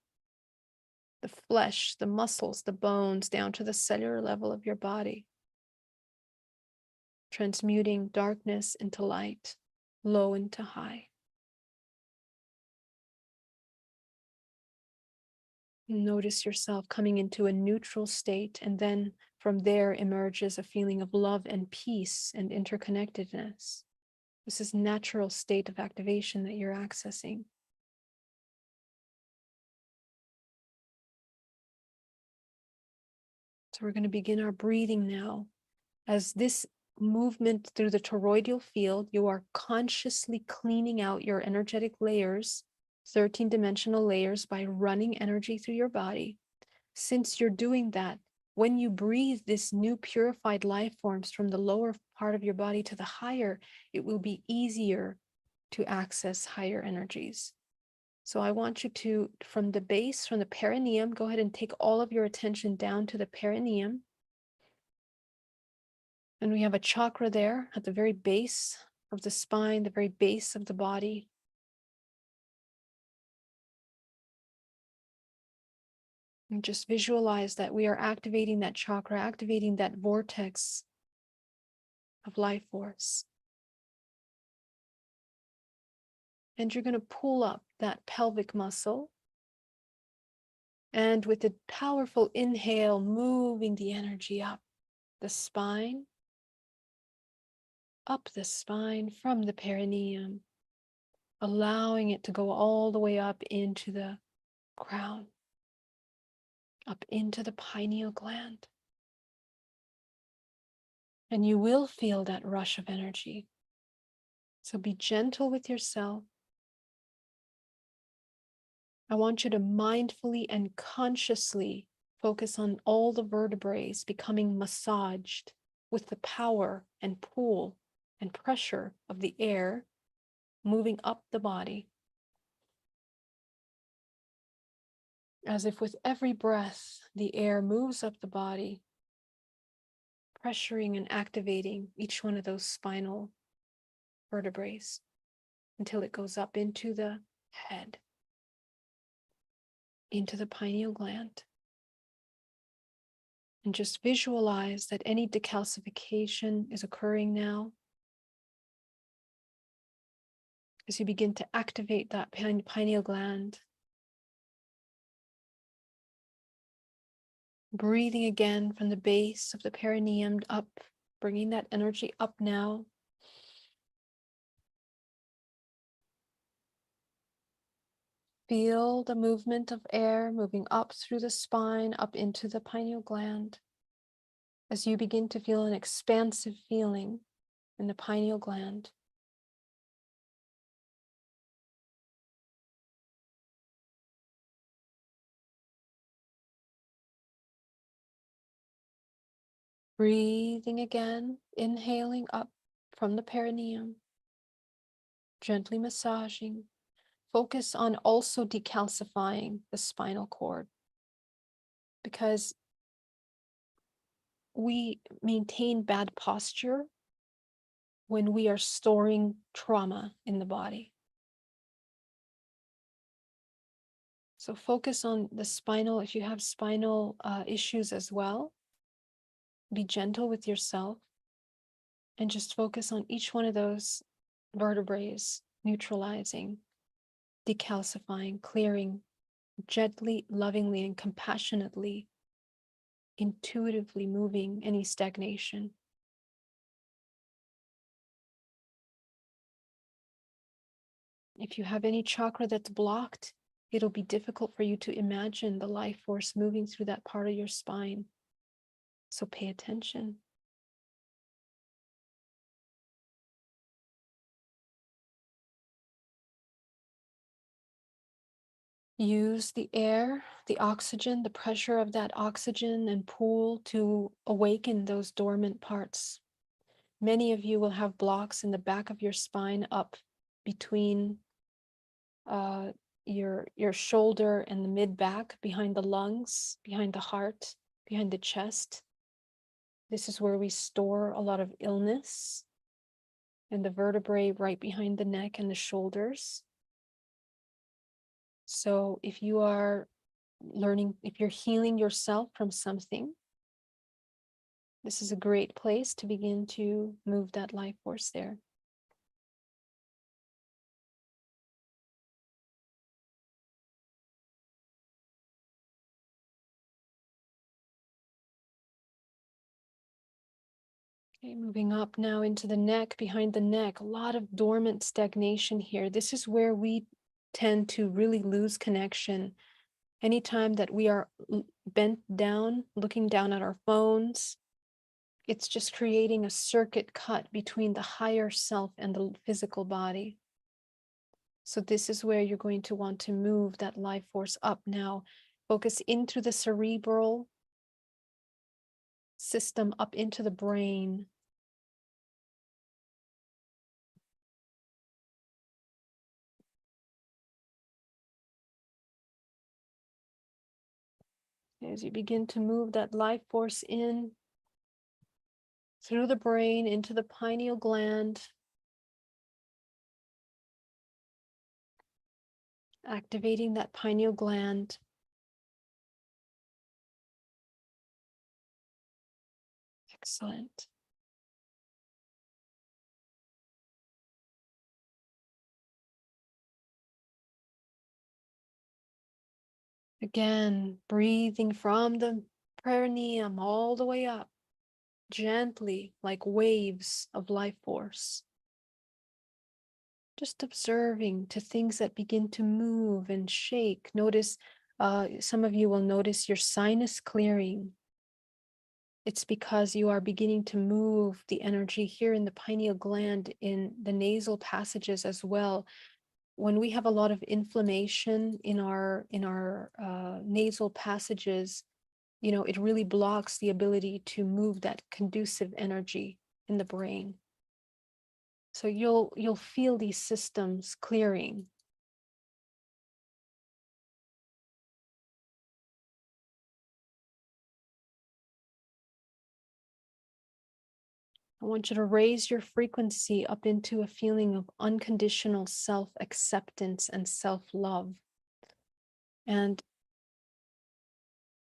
S1: The flesh, the muscles, the bones, down to the cellular level of your body. Transmuting darkness into light, low into high. Notice yourself coming into a neutral state, and then from there emerges a feeling of love and peace and interconnectedness. This is natural state of activation that you're accessing. So we're going to begin our breathing now. As this movement through the toroidal field, you are consciously cleaning out your energetic layers, 13-dimensional layers, by running energy through your body. Since you're doing that, when you breathe this new purified life forms from the lower part of your body to the higher, it will be easier to access higher energies. So I want you to, from the base, from the perineum, go ahead and take all of your attention down to the perineum. And we have a chakra there at the very base of the spine, the very base of the body. And just visualize that we are activating that chakra, activating that vortex of life force. And you're going to pull up that pelvic muscle. And with a powerful inhale, moving the energy up the spine, from the perineum, allowing it to go all the way up into the crown, up into the pineal gland. And you will feel that rush of energy. So be gentle with yourself. I want you to mindfully and consciously focus on all the vertebrae becoming massaged with the power and pull and pressure of the air moving up the body. As if with every breath, the air moves up the body, pressuring and activating each one of those spinal vertebrae until it goes up into the head, into the pineal gland. And just visualize that any decalcification is occurring now as you begin to activate that pineal gland. Breathing again from the base of the perineum up, bringing that energy up now. Feel the movement of air moving up through the spine, up into the pineal gland. As you begin to feel an expansive feeling in the pineal gland. Breathing again, inhaling up from the perineum, gently massaging. Focus on also decalcifying the spinal cord, because we maintain bad posture when we are storing trauma in the body. So focus on the spinal. If you have spinal issues as well, be gentle with yourself and just focus on each one of those vertebrae, neutralizing, decalcifying, clearing, gently, lovingly, and compassionately, intuitively moving any stagnation. If you have any chakra that's blocked, it'll be difficult for you to imagine the life force moving through that part of your spine. So pay attention. Use the air, the oxygen, the pressure of that oxygen and pull to awaken those dormant parts. Many of you will have blocks in the back of your spine up between your shoulder and the mid-back, behind the lungs, behind the heart, behind the chest. This is where we store a lot of illness, and the vertebrae right behind the neck and the shoulders. So if you are if you're healing yourself from something, this is a great place to begin to move that life force there. Okay, moving up now into the neck, behind the neck, a lot of dormant stagnation here. This is where we tend to really lose connection. Anytime that we are bent down, looking down at our phones, it's just creating a circuit cut between the higher self and the physical body. So this is where you're going to want to move that life force up now. Focus into the cerebral system, up into the brain. As you begin to move that life force in, through the brain into the pineal gland, activating that pineal gland. Excellent. Again, breathing from the perineum all the way up, gently, like waves of life force. Just observing to things that begin to move and shake. Notice, some of you will notice your sinus clearing. It's because you are beginning to move the energy here in the pineal gland, in the nasal passages as well. When we have a lot of inflammation in our nasal passages, it really blocks the ability to move that conducive energy in the brain. So you'll feel these systems clearing. I want you to raise your frequency up into a feeling of unconditional self-acceptance and self-love. And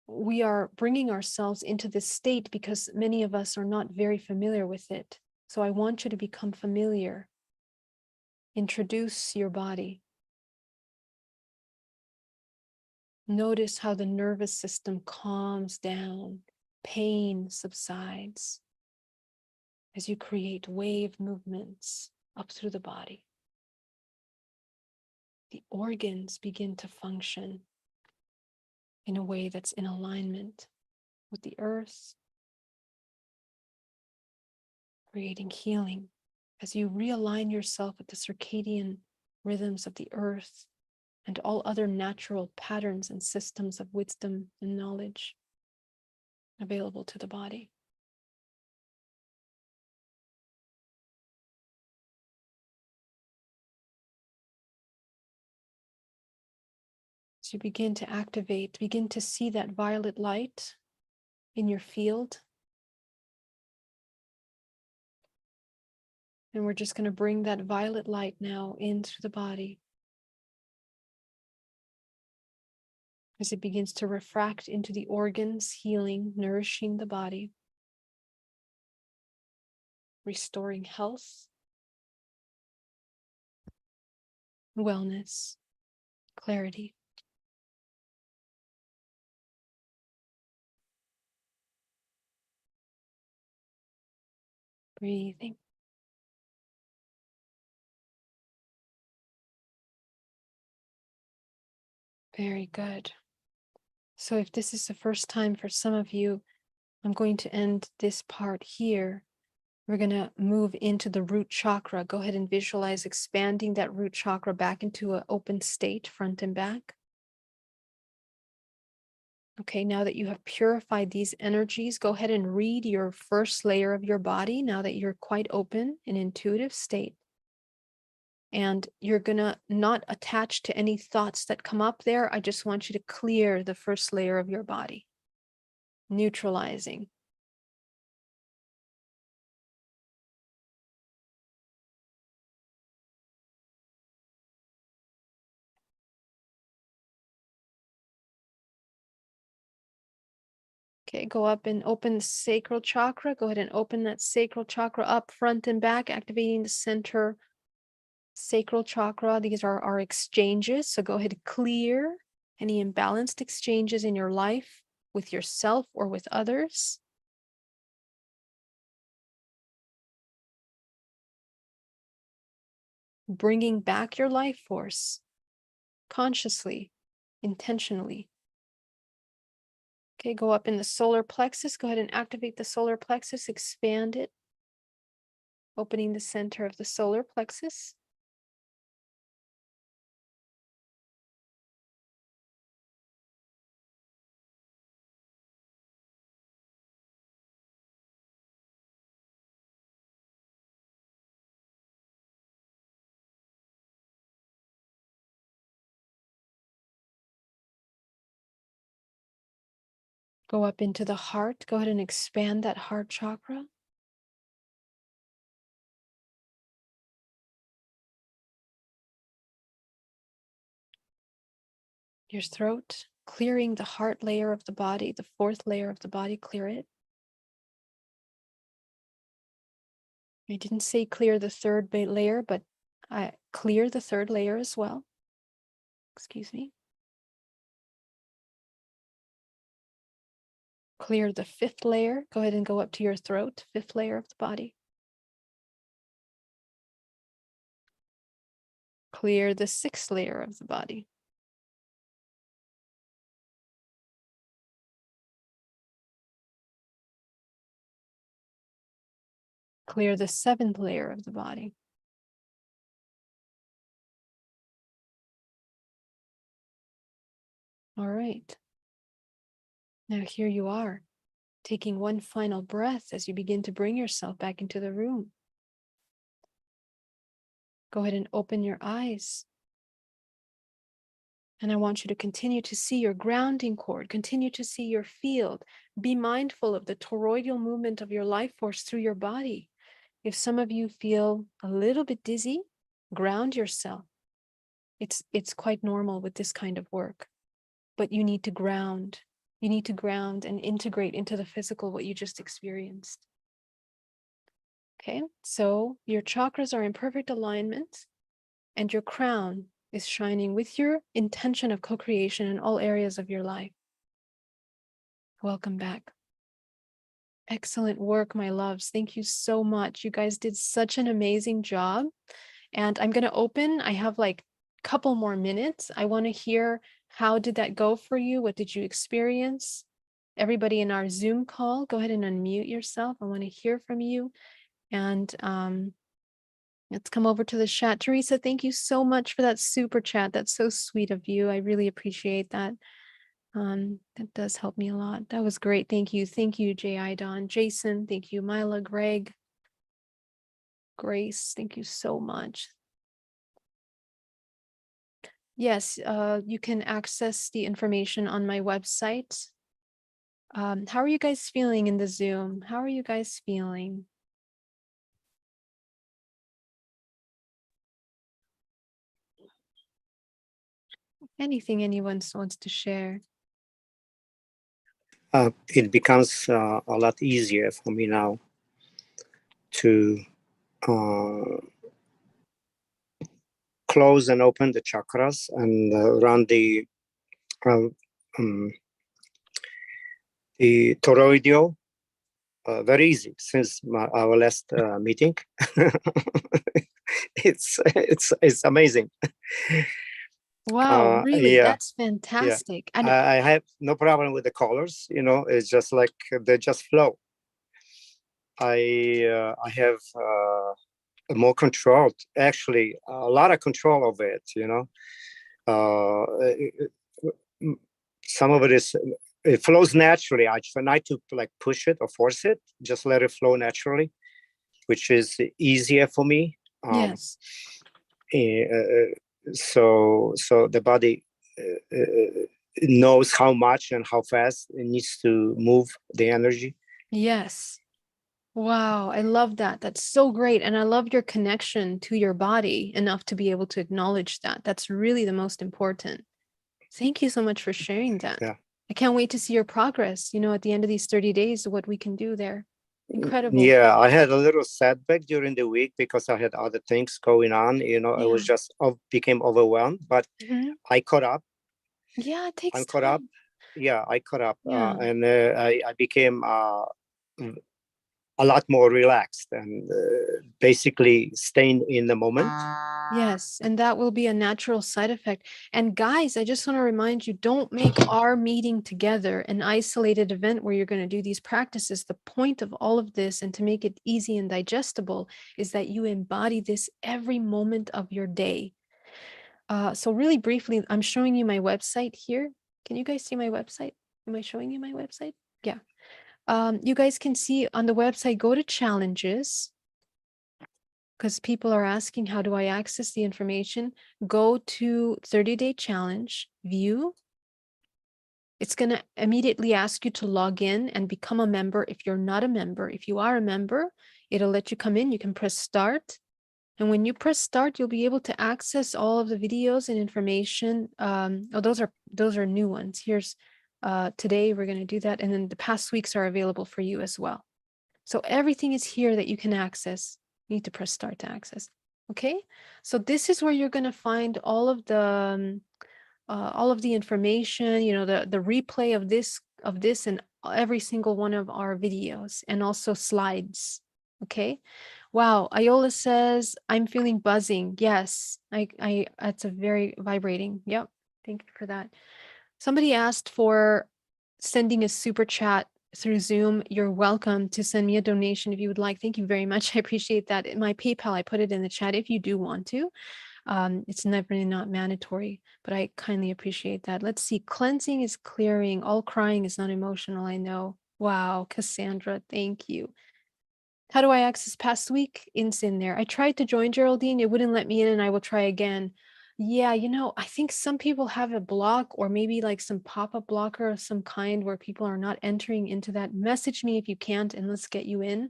S1: we are bringing ourselves into this state because many of us are not very familiar with it. So I want you to become familiar. Introduce your body. Notice how the nervous system calms down, pain subsides as you create wave movements up through the body. The organs begin to function in a way that's in alignment with the earth, creating healing as you realign yourself with the circadian rhythms of the earth and all other natural patterns and systems of wisdom and knowledge available to the body. As you begin to activate, begin to see that violet light in your field. And we're just going to bring that violet light now into the body as it begins to refract into the organs, healing, nourishing the body, restoring health, wellness, clarity. Breathing. Very good. So if this is the first time for some of you, I'm going to end this part here. We're going to move into the root chakra. Go ahead and visualize expanding that root chakra back into an open state, front and back. Okay, now that you have purified these energies, go ahead and read your first layer of your body now that you're quite open in intuitive state. And you're going to not attach to any thoughts that come up there. I just want you to clear the first layer of your body, neutralizing. Okay, go up and open the sacral chakra. Go ahead and open that sacral chakra up, front and back, activating the center sacral chakra. These are our exchanges. So go ahead and clear any imbalanced exchanges in your life with yourself or with others. Bringing back your life force consciously, intentionally. Okay, go up in the solar plexus. Go ahead and activate the solar plexus, expand it, opening the center of the solar plexus. Go up into the heart. Go ahead and expand that heart chakra. Your throat, clearing the heart layer of the body, the fourth layer of the body, clear it. I didn't say clear the third layer, but I clear the third layer as well. Excuse me. Clear the fifth layer. Go ahead and go up to your throat, fifth layer of the body. Clear the sixth layer of the body. Clear the seventh layer of the body. All right. Now here you are, taking one final breath as you begin to bring yourself back into the room. Go ahead and open your eyes. And I want you to continue to see your grounding cord, continue to see your field. Be mindful of the toroidal movement of your life force through your body. If some of you feel a little bit dizzy, ground yourself. It's quite normal with this kind of work, but you need to ground. You need to ground and integrate into the physical what you just experienced. Okay, so your chakras are in perfect alignment and your crown is shining with your intention of co-creation in all areas of your life. Welcome back. Excellent work, my loves. Thank you so much. You guys did such an amazing job. And I'm going to open. I have like a couple more minutes. I want to hear, how did that go for you? What did you experience? Everybody in our Zoom call, go ahead and unmute yourself. I want to hear from you. And let's come over to the chat. Teresa, thank you so much for that super chat. That's so sweet of you. I really appreciate that. That does help me a lot. That was great. Thank you. Thank you, J.I. Don. Jason, thank you. Mila, Greg, Grace, thank you so much. Yes, you can access the information on my website. How are you guys feeling in the Zoom? How are you guys feeling? Anything anyone wants to share?
S2: It becomes a lot easier for me now to close and open the chakras and run the toroidal very easy since our last meeting. It's amazing.
S1: Wow, really?
S2: Yeah,
S1: That's fantastic.
S2: yeah. I have no problem with the colors. You know, it's just like they just flow. I have more control, actually, a lot of control over it. You know, some of it is, it flows naturally. I try not to like push it or force it, just let it flow naturally, which is easier for me.
S1: Yes.
S2: So the body knows how much and how fast it needs to move the energy.
S1: Yes. Wow, I love that. That's so great. And I love your connection to your body enough to be able to acknowledge that. That's really the most important. Thank you so much for sharing that.
S2: Yeah.
S1: I can't wait to see your progress, you know, at the end of these 30 days, what we can do there. Incredible.
S2: Yeah, I had a little setback during the week because I had other things going on. You know, I was just became overwhelmed, but I caught up.
S1: Yeah, it takes
S2: I'm caught
S1: time.
S2: up. Yeah, I caught up,
S1: Yeah.
S2: and I became a lot more relaxed and basically staying in the moment.
S1: Yes, and that will be a natural side effect. And guys, I just want to remind you, don't make our meeting together an isolated event where you're going to do these practices. The point of all of this, and to make it easy and digestible, is that you embody this every moment of your day. So really briefly, I'm showing you my website here. Can you guys see my website? Am I showing you my website? Yeah. You guys can see on the website, go to challenges, because people are asking, how do I access the information? Go to 30-day challenge, view. It's going to immediately ask you to log in and become a member if you're not a member. If you are a member, it'll let you come in. You can press start. And when you press start, you'll be able to access all of the videos and information. Oh, those are new ones. Here's today we're going to do that. And then the past weeks are available for you as well. So everything is here that you can access. You need to press start to access. Okay. So this is where you're going to find all of the information, you know, the replay of this and every single one of our videos, and also slides. Okay. Wow. Iola says, I'm feeling buzzing. Yes, it's a very vibrating. Yep. Thank you for that. Somebody asked for sending a super chat through Zoom. You're welcome to send me a donation if you would like. Thank you very much. I appreciate that. In my PayPal, I put it in the chat if you do want to. It's never not mandatory, but I kindly appreciate that. Let's see. Cleansing is clearing. All crying is not emotional. I know. Wow, Cassandra, thank you. How do I access past week? It's in there. I tried to join Geraldine. It wouldn't let me in, and I will try again. Yeah, you know, I think some people have a block, or maybe like some pop-up blocker of some kind where people are not entering into that. Message me if you can't, and let's get you in.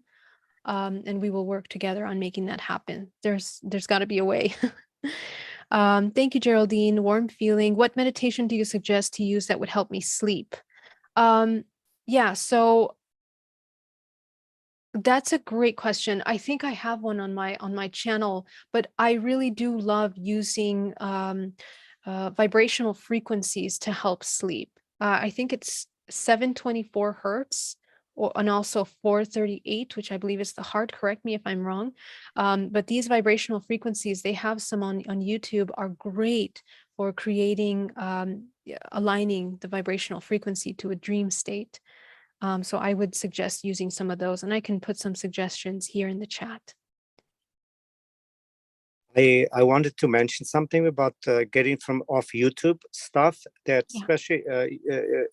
S1: And we will work together on making that happen. There's got to be a way. Thank you, Geraldine. Warm feeling. What meditation do you suggest to use that would help me sleep? Yeah, so that's a great question. I think I have one on my channel, but I really do love using vibrational frequencies to help sleep. I think it's 724 hertz, and also 438, which I believe is the heart. Correct me if I'm wrong. But these vibrational frequencies, they have some on YouTube, are great for creating, aligning the vibrational frequency to a dream state. So I would suggest using some of those, and I can put some suggestions here in the chat.
S2: I wanted to mention something about getting from off YouTube stuff, that
S1: Yeah.
S2: especially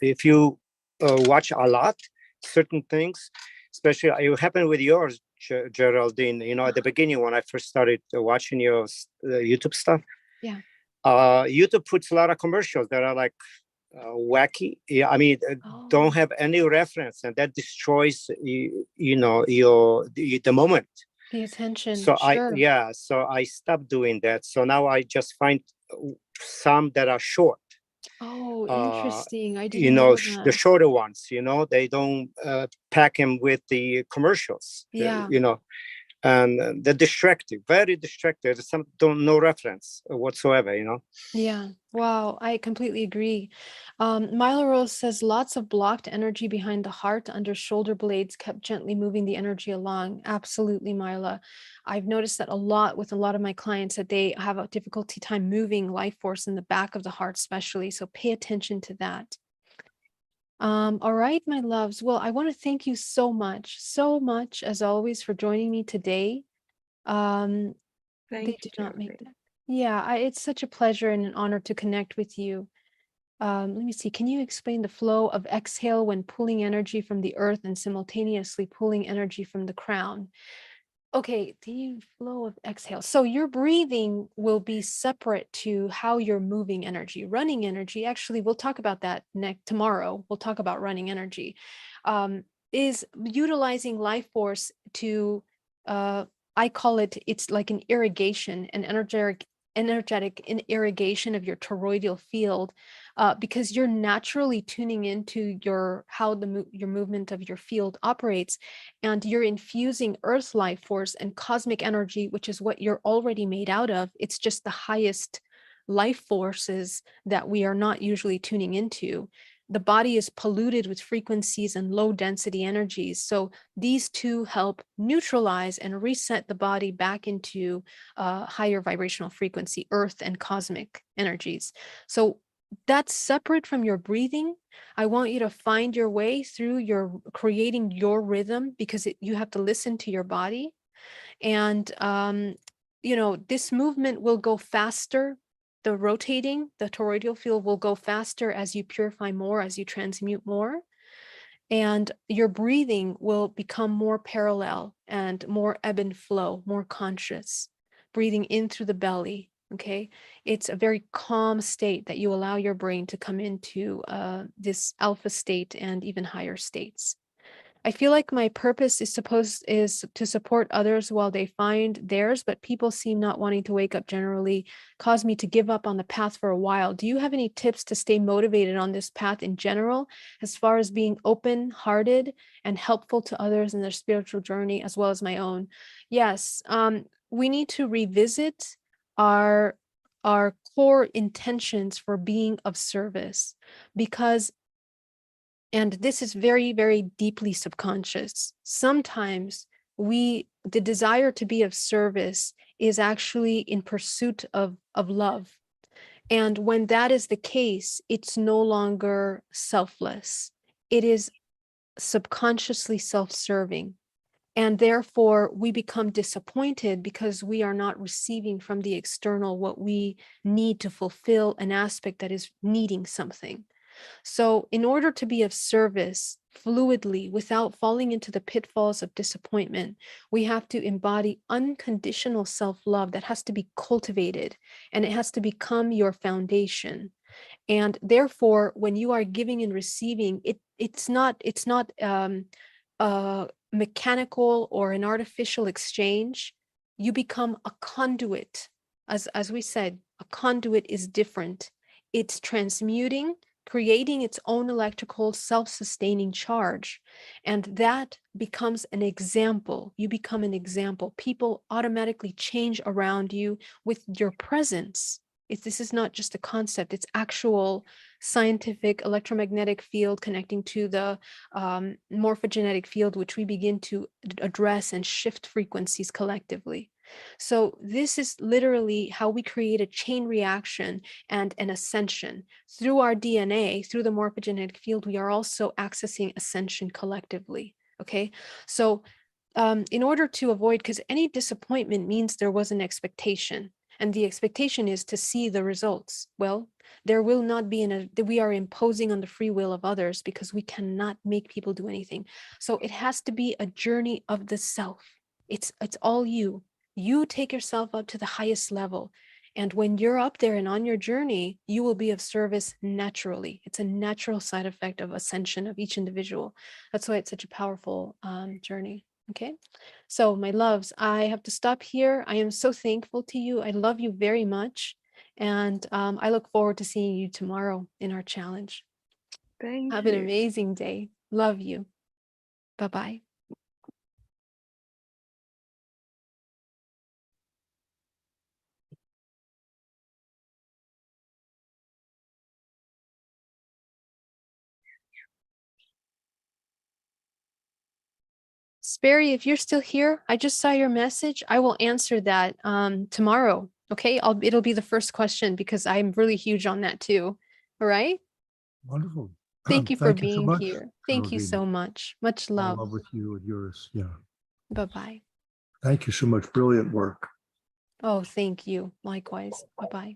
S2: if you watch a lot certain things, especially it happened with yours, Geraldine. You know, at the beginning when I first started watching your YouTube stuff,
S1: Yeah.
S2: YouTube puts a lot of commercials that are like wacky. Yeah, I mean, don't
S1: Oh,
S2: have any reference, and that destroys you know the moment.
S1: the attention.
S2: So
S1: Sure.
S2: so I stopped doing that. So now I just find some that are short.
S1: Oh,
S2: Uh,
S1: interesting. I
S2: you
S1: didn't
S2: know,
S1: know
S2: the
S1: that.
S2: shorter ones. You know, they don't pack them with the commercials.
S1: Yeah.
S2: You know, and they're distracting, very distracting. Some don't no reference whatsoever. You know.
S1: Yeah. Wow. I completely agree. Mila Rose says lots of blocked energy behind the heart under shoulder blades kept gently moving the energy along. Absolutely, Mila. I've noticed that a lot with a lot of my clients, that they have a difficulty time moving life force in the back of the heart, especially. So pay attention to that. All right, my loves. Well, I want to thank you so much, as always, for joining me today. Um, they
S3: Thank
S1: do
S3: you,
S1: not make
S3: Geraldine.
S1: that. Yeah, it's such a pleasure and an honor to connect with you. Let me see. Can you explain the flow of exhale when pulling energy from the earth and simultaneously pulling energy from the crown? Okay, the flow of exhale. So your breathing will be separate to how you're moving energy. Running energy, actually, we'll talk about that next tomorrow. We'll talk about running energy. Um, is utilizing life force to, I call it, it's like an irrigation, an energetic irrigation of your toroidal field, because you're naturally tuning into your how your movement of your field operates, and you're infusing earth life force and cosmic energy, which is what you're already made out of. It's just the highest life forces that we are not usually tuning into. The body is polluted with frequencies and low density energies. So these two help neutralize and reset the body back into higher vibrational frequency, earth and cosmic energies. So that's separate from your breathing. I want you to find your way through your creating your rhythm, because you have to listen to your body. And, this movement will go faster. The rotating, the toroidal field will go faster as you purify more, as you transmute more. And your breathing will become more parallel and more ebb and flow, more conscious, breathing in through the belly. Okay. It's a very calm state that you allow your brain to come into this alpha state and even higher states. I feel like my purpose is to support others while they find theirs, but people seem not wanting to wake up generally cause me to give up on the path for a while. Do you have any tips to stay motivated on this path in general, as far as being open-hearted and helpful to others in their spiritual journey as well as my own? Yes, we need to revisit our core intentions for being of service, because and this is very, very deeply subconscious. Sometimes the desire to be of service is actually in pursuit of love. And when that is the case, it's no longer selfless. It is subconsciously self-serving. And therefore, we become disappointed because we are not receiving from the external what we need to fulfill an aspect that is needing something. So in order to be of service fluidly without falling into the pitfalls of disappointment, we have to embody unconditional self-love that has to be cultivated, and it has to become your foundation. And therefore, when you are giving and receiving, it's not a mechanical or an artificial exchange. You become a conduit. As we said, a conduit is different. It's transmuting, creating its own electrical self-sustaining charge. And that becomes an example. You become an example. People automatically change around you with your presence. This is not just a concept, it's actual scientific electromagnetic field connecting to the morphogenetic field, which we begin to address and shift frequencies collectively. So this is literally how we create a chain reaction and an ascension. Through our DNA, through the morphogenetic field, we are also accessing ascension collectively, okay? So in order to avoid, because any disappointment means there was an expectation, and the expectation is to see the results. Well, there will not be we are imposing on the free will of others because we cannot make people do anything. So it has to be a journey of the self. It's all you. You take yourself up to the highest level. And when you're up there and on your journey, you will be of service naturally. It's a natural side effect of ascension of each individual. That's why it's such a powerful journey. Okay, so my loves, I have to stop here. I am so thankful to you. I love you very much. And I look forward to seeing you tomorrow in our challenge.
S3: Thank
S1: Have an
S3: you.
S1: amazing day. Love you. Bye-bye. Sperry, if you're still here, I just saw your message. I will answer that tomorrow. Okay, it'll be the first question because I'm really huge on that too. All right.
S4: Wonderful.
S1: Thank you for
S4: Thank you so
S1: being
S4: much,
S1: here. Thank you
S4: Geraldine.
S1: so much. Much
S4: All
S1: love.
S4: love with you and yours. Yeah.
S1: Bye-bye.
S4: Thank you so much. Brilliant work.
S1: Oh, thank you. Likewise. Bye-bye.